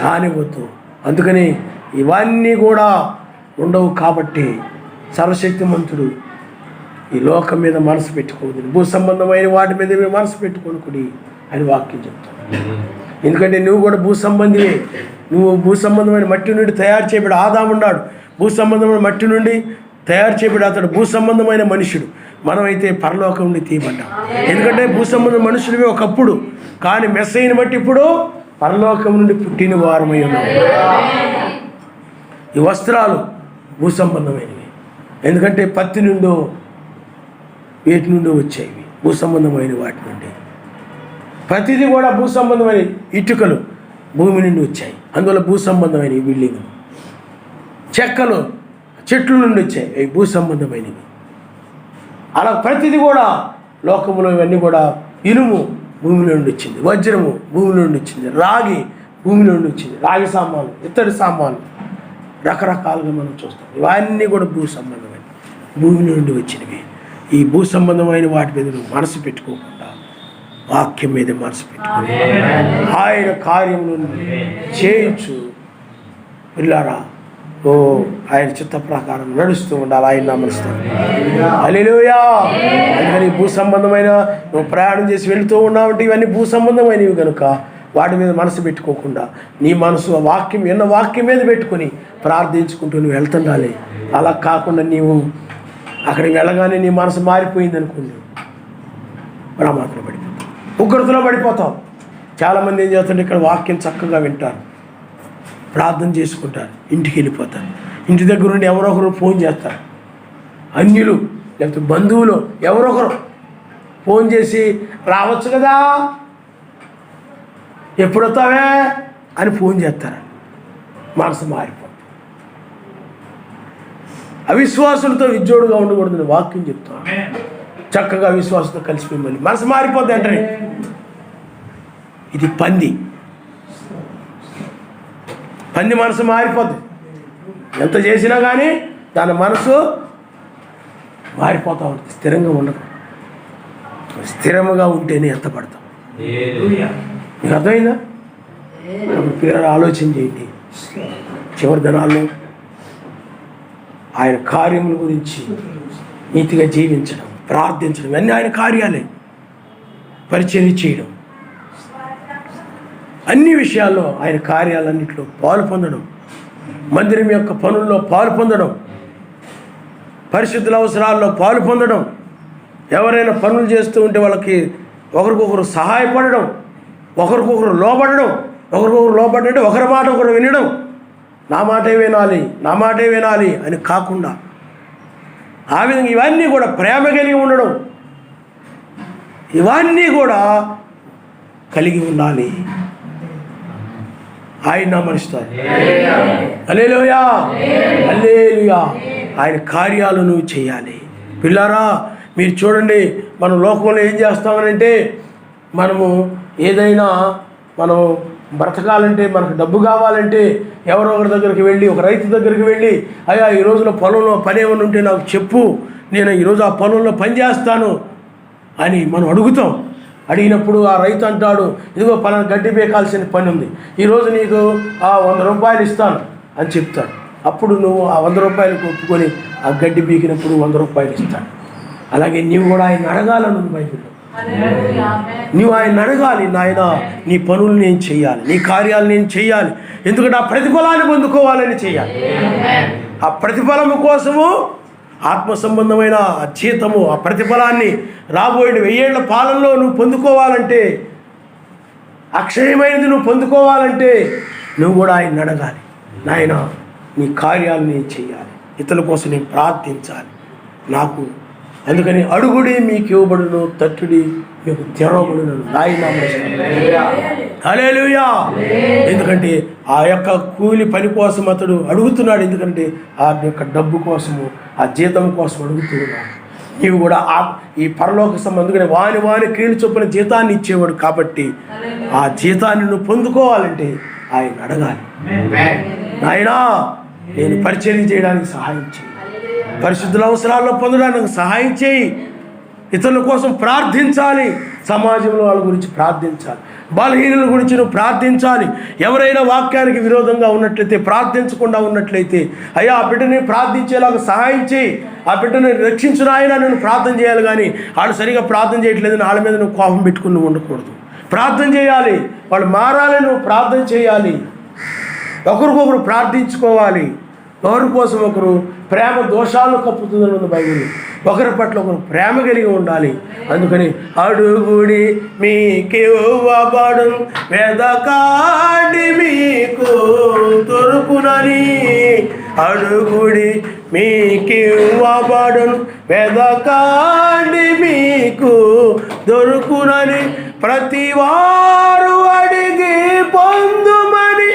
రానివద్దు. అందుకని ఇవన్నీ కూడా ఉండవు. కాబట్టి సర్వశక్తిమంతుడు ఈ లోకం మీద మనసు పెట్టుకోవద్దు, భూ సంబంధమైన వాటి మీద మనసు పెట్టుకోనుకుని అని వాక్యం చెప్తాను. ఎందుకంటే నువ్వు కూడా భూ సంబంధివే. నువ్వు భూ సంబంధమైన మట్టి నుండి తయారు చేయబడి ఆదాము ఉన్నాడు. భూ సంబంధమైన మట్టి నుండి తయారు చేయబడి అతడు భూ సంబంధమైన మనుషుడు. మనమైతే పరలోకం నుండి తీయబడ్డాం. ఎందుకంటే భూ సంబంధం మనుషులమే ఒకప్పుడు, కానీ మెస్సయ్యను బట్టి ఇప్పుడు పరలోకం నుండి పుట్టిన వారమై ఉన్నాం. ఈ వస్త్రాలు భూ సంబంధమైనవి. ఎందుకంటే పత్తి నుండో వేటి నుండి వచ్చేవి, భూ సంబంధమైన వాటి నుండి. ప్రతిదీ కూడా భూ సంబంధమైన ఇటుకలు భూమి నుండి వచ్చాయి. అందువల్ల భూ సంబంధమైన బిల్డింగులు. చెక్కలు చెట్ల నుండి వచ్చాయి, అవి భూ సంబంధమైనవి. అలా ప్రతిదీ కూడా లోకంలో ఇవన్నీ కూడా ఇనుము భూమిలో నుండి వచ్చింది, వజ్రము భూమిలో నుండి వచ్చింది, రాగి భూమిలో నుండి వచ్చింది. రాగి సామాన్లు, ఇత్తడి సామాన్లు రకరకాలుగా మనం చూస్తాం. ఇవన్నీ కూడా భూ సంబంధమైన భూమి నుండి వచ్చినవి. ఈ భూ సంబంధమైన వాటి మీద నువ్వు మనసు పెట్టుకోకుండా వాక్యం మీద మనసు పెట్టుకుని ఆయన కార్యములను చేయించు పిల్లారా. ఆయన చిత్త ప్రకారం నడుస్తూ ఉండాలి. ఆయన నామస్తాను. హల్లెలూయా. అందుకని భూ సంబంధమైన నువ్వు ప్రయాణం చేసి వెళుతూ ఉన్నావంటే ఇవన్నీ భూ సంబంధమైనవి కనుక వాటి మీద మనసు పెట్టుకోకుండా నీ మనసు వాక్యం ఎన్న వాక్యం మీద పెట్టుకొని ప్రార్థించుకుంటూ నువ్వు వెళ్తుండాలి. అలా కాకుండా నీవు అక్కడికి వెళ్ళగానే నీ మనసు మారిపోయింది అనుకోండి, ప్రమాదంలో పడిపోతావు, ఉగ్రతలో పడిపోతావు. చాలామంది ఏం చేస్తుంటే ఇక్కడ వాక్యం చక్కగా వింటారు, ప్రార్థన చేసుకుంటారు, ఇంటికి వెళ్ళిపోతారు. ఇంటి దగ్గర నుండి ఎవరో ఒకరు ఫోన్ చేస్తారు, అన్యులు లేకపోతే బంధువులు ఎవరొకరు ఫోన్ చేసి రావచ్చు కదా, ఎప్పుడు వస్తావే అని ఫోన్ చేస్తారు. మనసు మారిపోతుంది. అవిశ్వాసులతో విజ్జోడుగా ఉండకూడదని వాక్యం చెప్తాను. చక్కగా విశ్వాసంతో కలిసిపోయి మళ్ళీ మనసు మారిపోద్ది అంటనే. ఇది పంది మనసు మారిపోద్ది. ఎంత చేసినా కానీ దాని మనసు మారిపోతూ ఉంటుంది, స్థిరంగా ఉండదు. స్థిరముగా ఉంటేనే ఎత్తపడతాం. మీకు అర్థమైందా? పిల్లలు ఆలోచన చేయండి. చివరి దినాల్లో ఆయన కార్యముల గురించి నీతిగా జీవించడం, ప్రార్థించడం అన్నీ ఆయన కార్యాలే. పరిచర్య చేయడం, అన్ని విషయాల్లో ఆయన కార్యాలన్నింటిలో పాలు పొందడం, మందిరం యొక్క పనుల్లో పాలు పొందడం, పరిశుద్ధుల అవసరాల్లో పాలు పొందడం, ఎవరైనా పనులు చేస్తూ ఉంటే వాళ్ళకి ఒకరికొకరు సహాయపడడం, ఒకరికొకరు లోబడడం, ఒకరికొకరు లోబడంటే ఒకరి మాట ఒకరు వినడం, నా మాటే వినాలి అని కాకుండా ఆ విధంగా ఇవన్నీ కూడా ప్రేమ కలిగి ఉండడం, ఇవన్నీ కూడా కలిగి ఉండాలి. ఆయన నామనిస్తారు. హల్లెలూయా, హల్లెలూయా. ఆయన కార్యాలను చేయాలి. పిల్లారా, మీరు చూడండి, మనం లోకంలో ఏం చేస్తామనంటే, మనము ఏదైనా మనం బ్రతకాలంటే, మనకు డబ్బు కావాలంటే ఎవరో ఒకరి దగ్గరికి వెళ్ళి, ఒక రైతు దగ్గరికి వెళ్ళి, అయ్యా ఈ రోజులో పొలంలో పని ఏమైనా ఉంటే నాకు చెప్పు, నేను ఈరోజు ఆ పొలంలో పని చేస్తాను అని మనం అడుగుతాం. అడిగినప్పుడు ఆ రైతు అంటాడు, ఇదిగో పలానా గడ్డి పీకాల్సిన పని ఉంది, ఈరోజు నీకు 100 రూపాయలు ఇస్తాను అని చెప్తాడు. అప్పుడు నువ్వు ఆ 100 రూపాయలకు ఒప్పుకొని ఆ గడ్డి పీకినప్పుడు 100 రూపాయలు ఇస్తాడు. అలాగే నీవు కూడా ఆయన అడగాలను బైబిల్లో. నువ్వు ఆయన అడగాలి, నాయన నీ పనులు నేను చేయాలి, నీ కార్యాలు నేను చేయాలి, ఎందుకంటే ఆ ప్రతిఫలాన్ని పొందుకోవాలని చేయాలి. ఆ ప్రతిఫలము కోసము ఆత్మ సంబంధమైన ఆ జీతము, ఆ ప్రతిఫలాన్ని రాబోయే 1000 ఏళ్ల పాలనలో నువ్వు పొందుకోవాలంటే, అక్షయమైనది నువ్వు పొందుకోవాలంటే నువ్వు కూడా ఆయన అడగాలి, నాయన నీ కార్యాలు నేను చేయాలి, ఇతరుల కోసం నేను ప్రార్థించాలి. నాకు అందుకని అడుగుడి మీకు ఇవ్వబడును, తట్టుడి మీకు తెరవబడును. ఆయన హల్లెలూయా. ఎందుకంటే ఆ యొక్క కూలి పని కోసం అతడు అడుగుతున్నాడు, ఎందుకంటే ఆ యొక్క డబ్బు కోసము, ఆ జీతం కోసం అడుగుతున్నాడు. నీవు కూడా ఈ పరలోక సంబంధం వాని క్రియలు చొప్పున జీతాన్ని ఇచ్చేవాడు కాబట్టి ఆ జీతాన్ని నువ్వు పొందుకోవాలంటే ఆయన అడగాలి, నాయనా నేను పరిచర్య చేయడానికి సహాయం చేయి, పరిశుద్ధుల అవసరాల్లో పొందడానికి సహాయం చేయి, ఇతరుల కోసం ప్రార్థించాలి, సమాజంలో వాళ్ళ గురించి ప్రార్థించాలి, బలహీనుల గురించి నువ్వు ప్రార్థించాలి. ఎవరైనా వాక్యానికి విరోధంగా ఉన్నట్లయితే, ప్రార్థించకుండా ఉన్నట్లయితే, అయ్యా ఆ బిడ్డని ప్రార్థించేలాగా సహాయం చేయి, ఆ బిడ్డని రక్షించిన ఆయన నేను ప్రార్థన చేయాలి. కానీ వాళ్ళు సరిగా ప్రార్థన చేయట్లేదు, వాళ్ళ మీద నువ్వు కోపం పెట్టుకుని నువ్వు ఉండకూడదు. ప్రార్థన చేయాలి, వాళ్ళు మారాలి, నువ్వు ప్రార్థన చేయాలి, ఒకరికొకరు ప్రార్థించుకోవాలి, ఒకరి కోసం ఒకరు ప్రేమ దోషాలు కప్పుతుందని బైబిల్. ఒకరి పట్ల ఒకరు ప్రేమ కలిగి ఉండాలి. అందుకని అడుగుడి మీకివ్వబడును, వెదకాడి మీకు దొరుకునని, అడుగుడి మీకివ్వబడును, వెదకాడి మీకు దొరుకునని, ప్రతివారు అడిగి పొందుమని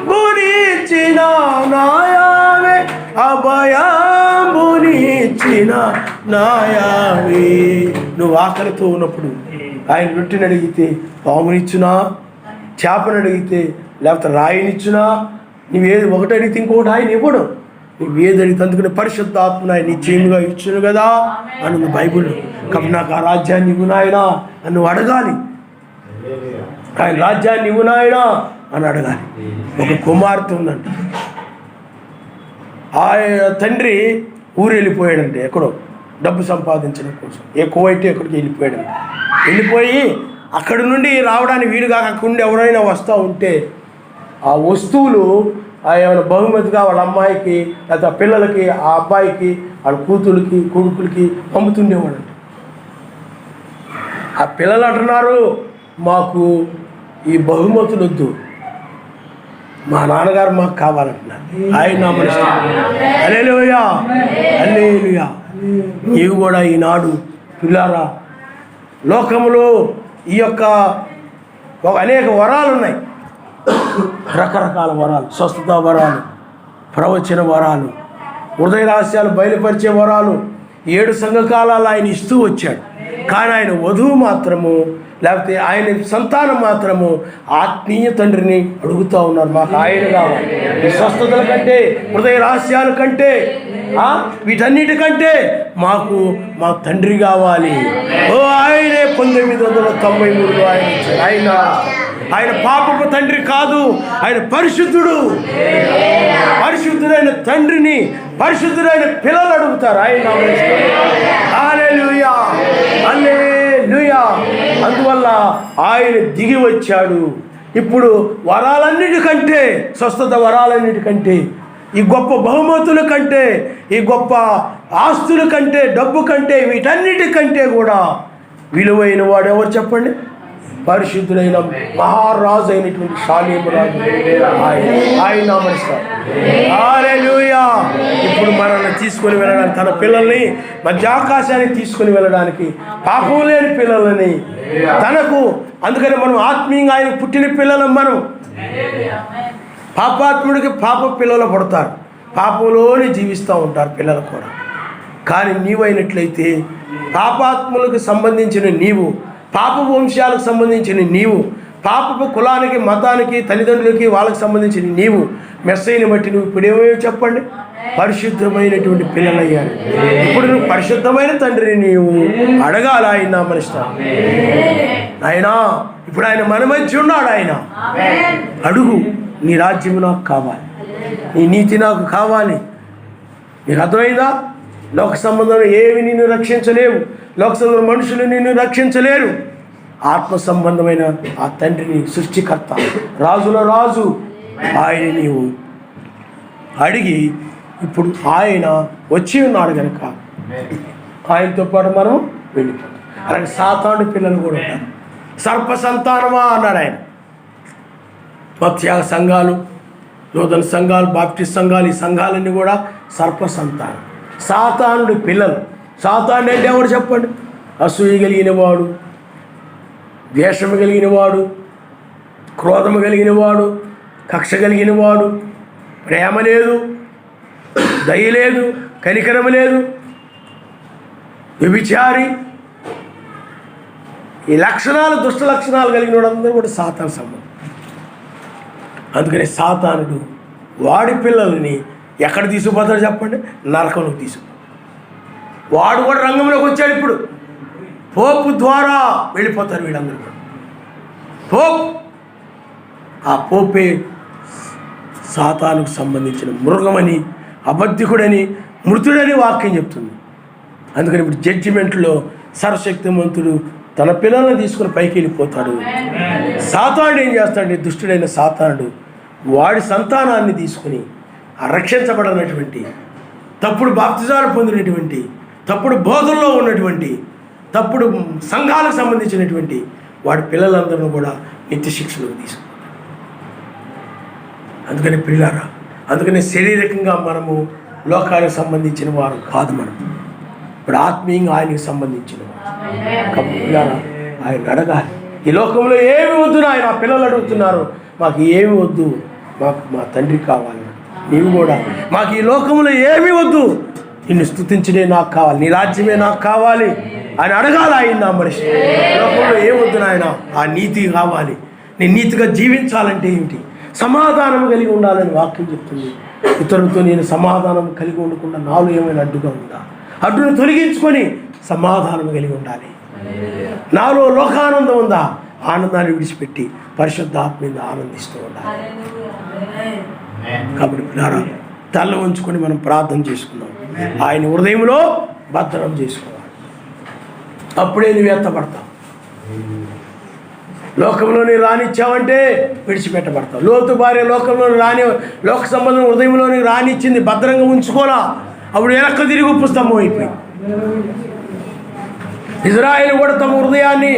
బునిచిన నాయావే, అభయమునిచ్చిన నాయావే. నువ్వు ఆకలితో ఉన్నప్పుడు ఆయన రొట్టెని అడిగితే పామునిచ్చునా, చేపను అడిగితే లేకపోతే రాయినిచ్చునా, నువ్వేది ఒకటి అడిగితే ఇంకొకటి ఆయన ఇవ్వడు. నువ్వు ఏది అడిగితే అందుకని పరిశుద్ధాత్మను ఆయన నిశ్చయముగా ఇచ్చును కదా అని బైబిల్. కాబట్టి నాకు ఆ రాజ్యాన్ని ఇవ్వు నాయనా అని నువ్వు అడగాలి, ఆయన రాజ్యాన్ని ఇవ్వు నాయనా అని అడగాలి. ఒక కుమార్తె ఉందంట, ఆ తండ్రి ఊరు వెళ్ళిపోయాడంటే, ఎక్కడో డబ్బు సంపాదించడం కోసం కువైట్ ఎక్కడికి వెళ్ళిపోయాడంట. వెళ్ళిపోయి అక్కడి నుండి రావడానికి వీలుగా అక్కడి ఎవరైనా వస్తూ ఉంటే ఆ వస్తువులు ఏమైనా బహుమతిగా వాళ్ళ అమ్మాయికి లేదా పిల్లలకి, ఆ అబ్బాయికి, వాళ్ళ కూతురికి, కొడుకులకి పంపుతుండేవాడంట. ఆ పిల్లలు అంటున్నారు, మాకు ఈ బహుమతులు వద్దు, మా నాన్నగారు మాకు కావాలంటున్నారు. ఆయన హల్లెలూయా, హల్లెలూయా. నీవు కూడా ఈనాడు పిల్లారా, లోకంలో ఈ యొక్క అనేక వరాలు ఉన్నాయి, రకరకాల వరాలు, స్వస్థత వరాలు, ప్రవచన వరాలు, హృదయ రహస్యాలు బయలుపరిచే వరాలు 7 సంఘకాలాలు ఆయన ఇస్తూ వచ్చాడు. కానీ ఆయన వధువు మాత్రము, లేకపోతే ఆయన సంతానం మాత్రము ఆత్మీయ తండ్రిని అడుగుతూ ఉన్నారు, మాకు ఆయన కావాలి. ఈ స్వస్థతల కంటే, హృదయ రహస్యాల కంటే, వీటన్నిటికంటే మాకు మా తండ్రి కావాలి. ఆయనే 1993లో ఆయన ఇచ్చాడు. ఆయన పాపపు తండ్రి కాదు, ఆయన పరిశుద్ధుడు. పరిశుద్ధుడైన తండ్రిని పరిశుద్ధుడైన పిల్లలు అడుగుతారు. ఆయన హల్లెలూయా, హల్లెలూయా. అందువల్ల మరలా ఆయన దిగి వచ్చాడు. ఇప్పుడు వరాలన్నిటికంటే, స్వస్థత వరాలన్నిటికంటే, ఈ గొప్ప బహుమతుల కంటే, ఈ గొప్ప ఆస్తుల కంటే, డబ్బు కంటే, వీటన్నిటికంటే కూడా విలువైన వాడు ఎవరు చెప్పండి? పరిశుద్ధులైన మహారాజు అయినటువంటి షాలేము రాజు. ఆయన నామస్తారు. హల్లెలూయా. ఇప్పుడు మనల్ని తీసుకొని వెళ్ళడానికి, తన పిల్లల్ని మధ్య ఆకాశానికి తీసుకొని వెళ్ళడానికి, పాపం లేని పిల్లలని తనకు, అందుకని మనం ఆత్మీయంగా ఆయన పుట్టిన పిల్లలం. మనం పాపాత్ముడికి పాప పిల్లలు పుడతారు, పాపంలోనే జీవిస్తూ ఉంటారు పిల్లలు కూడా. కానీ నీవైనట్లయితే పాపాత్ములకు సంబంధించిన నీవు, పాప వంశాలకు సంబంధించిన నీవు, పాపపు కులానికి, మతానికి, తల్లిదండ్రులకి, వాళ్ళకి సంబంధించిన నీవు మెస్సైని బట్టి నువ్వు ఇప్పుడేమో చెప్పండి, పరిశుద్ధమైనటువంటి పిల్లలయ్యారు. ఇప్పుడు నువ్వు పరిశుద్ధమైన తండ్రిని నీవు అడగాల. ఆయన నామనిస్తాను. ఆయన ఇప్పుడు ఆయన మన మధ్య ఉన్నాడు. ఆయన అడుగు, నీ రాజ్యం నాకు కావాలి, నీ నీతి నాకు కావాలి. నీకు అర్థమైందా? లోక సంబంధం ఏవి నిన్ను రక్షించలేవు, లోక సంబంధం మనుషులు నిన్ను రక్షించలేరు. ఆత్మ సంబంధమైన ఆ తండ్రిని, సృష్టికర్త, రాజుల రాజు ఆయన నీవు అడిగి, ఇప్పుడు ఆయన వచ్చి ఉన్నాడు కనుక ఆయనతో పాటు మనం వెళ్ళిపోతాం. అలాగే సాతాను పిల్లలు కూడా ఉంటారు. సర్ప సంతానమా అన్నాడు ఆయన. త్యాగ సంఘాలు, నూతన సంఘాలు, బాప్టిస్ట్ సంఘాలు, ఈ సంఘాలన్నీ కూడా సర్ప సంతానం, సాతానుడి పిల్లలు. సాతానుడు అంటే ఎవరు చెప్పండి? అసూయ కలిగిన వాడు, ద్వేషము కలిగిన వాడు, క్రోధము కలిగిన వాడు, కక్ష కలిగిన వాడు, ప్రేమ లేదు, దయ లేదు, కనికరము లేదు, వ్యభిచారి, ఈ లక్షణాలు, దుష్ట లక్షణాలు కలిగిన వాడు కూడా సాతాను సంబంధం. అందుకని సాతానుడు వాడి పిల్లల్ని ఎక్కడ తీసుకుపోతాడు చెప్పండి? నరకంలోకి తీసుకుపోతాడు. వాడు కూడా రంగంలోకి వచ్చాడు. ఇప్పుడు పోపు ద్వారా వెళ్ళిపోతారు వీళ్ళందరూ కూడా. పోప్, ఆ పోపే సాతానుకు సంబంధించిన మృగమని, అబద్ధికుడని, మృతుడని వాక్యం చెప్తుంది. అందుకని ఇప్పుడు జడ్జిమెంట్లో సర్వశక్తిమంతుడు తన పిల్లల్ని తీసుకుని పైకి వెళ్ళిపోతాడు. సాతానుడు ఏం చేస్తాడు? దుష్టుడైన సాతానుడు వాడి సంతానాన్ని తీసుకుని, ఆ రక్షించబడినటువంటి, తప్పుడు బాప్తిజాలు పొందినటువంటి, తప్పుడు బోధనలో ఉన్నటువంటి, తప్పుడు సంఘాలకు సంబంధించినటువంటి వాడి పిల్లలందరూ కూడా నిత్య శిక్షలోకి తీసుకుంటారు. అందుకని పిల్లారా, అందుకని శారీరకంగా మనము లోకానికి సంబంధించిన వారు కాదు. మనం ఇప్పుడు ఆత్మీయంగా ఆయనకి సంబంధించిన వారు. కాబట్టి పిల్లారా, ఆయన అడగాలి. ఈ లోకంలో ఏమి వద్దు ఆయన పిల్లలు అడుగుతున్నారు, మాకు ఏమి వద్దు, మాకు మా తండ్రి కావాలి. నీవు కూడా మాకు ఈ లోకంలో ఏమి వద్దు, నిన్ను స్తుతించడే నాకు కావాలి, నీ రాజ్యమే నాకు కావాలి అని అడగాలి. ఆయన నా మనిషి లోకంలో ఏమొద్దు నాయన, ఆ నీతి కావాలి. నేను నీతిగా జీవించాలంటే ఏమిటి? సమాధానం కలిగి ఉండాలని వాక్యం చెప్తుంది. ఇతరులతో నేను సమాధానం కలిగి ఉండకుండా నాలో ఏమైనా అడ్డుగా ఉందా? అడ్డును తొలగించుకొని సమాధానం కలిగి ఉండాలి. నాలో లోకానందం ఉందా? ఆనందాన్ని విడిచిపెట్టి పరిశుద్ధాత్మ మీద ఆనందిస్తూ ఉండాలి. కాబట్టి పిల్లారా, తల ఉంచుకొని మనం ప్రార్థన చేసుకున్నాం. ఆయన హృదయంలో భద్రం చేసుకోవాలి. అప్పుడే నువ్వు ఎత్తపడతావు. లోకంలోని రానిచ్చావంటే విడిచిపెట్టబడతావు. లోతు భార్య లోకంలోని లోక సంబంధం హృదయంలోని రానిచ్చింది, భద్రంగా ఉంచుకోలా. అప్పుడు వెనక్కి తిరిగి ఉప్పు స్తంభం అయిపోయింది. ఇజ్రాయేలు కూడా తమ హృదయాన్ని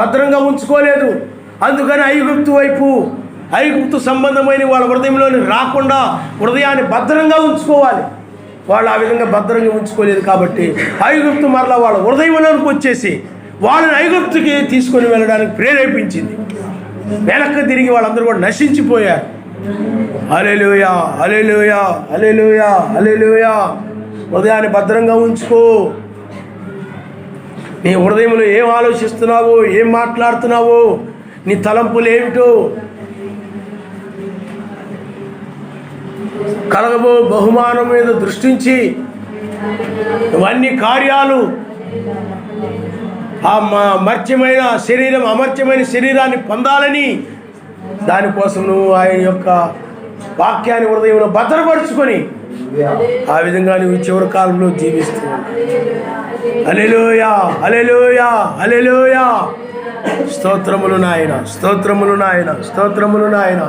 భద్రంగా ఉంచుకోలేదు. అందుకని ఐగుప్తు సంబంధమైన వాళ్ళ హృదయంలోని రాకుండా హృదయాన్ని భద్రంగా ఉంచుకోవాలి. వాళ్ళు ఆ విధంగా భద్రంగా ఉంచుకోలేదు కాబట్టి ఐగుప్తు మరలా వాళ్ళ హృదయంలోనికి వచ్చేసి వాళ్ళని ఐగుప్తుకి తీసుకొని వెళ్ళడానికి ప్రేరేపించింది. వెనక్కి తిరిగి వాళ్ళందరూ కూడా నశించిపోయారు. హల్లెలూయా, హల్లెలూయా, హల్లెలూయా, హల్లెలూయా. హృదయాన్ని భద్రంగా ఉంచుకో. నీ హృదయంలో ఏం ఆలోచిస్తున్నావో, ఏం మాట్లాడుతున్నావో, నీ తలంపులు ఏమిటో, కలగబో బహుమానం మీద దృష్టించి ఇవన్నీ కార్యాలు ఆ అమర్త్యమైన శరీరాన్ని పొందాలని, దానికోసం నువ్వు ఆయన యొక్క వాక్యాన్ని హృదయంలో భద్రపరుచుకొని ఆ విధంగా నువ్వు చివరి కాలంలో జీవిస్తున్నావు. హల్లెలూయా, హల్లెలూయా, హల్లెలూయా. స్తోత్రములు నాయన, స్తోత్రములు నాయన, స్తోత్రములు నాయన.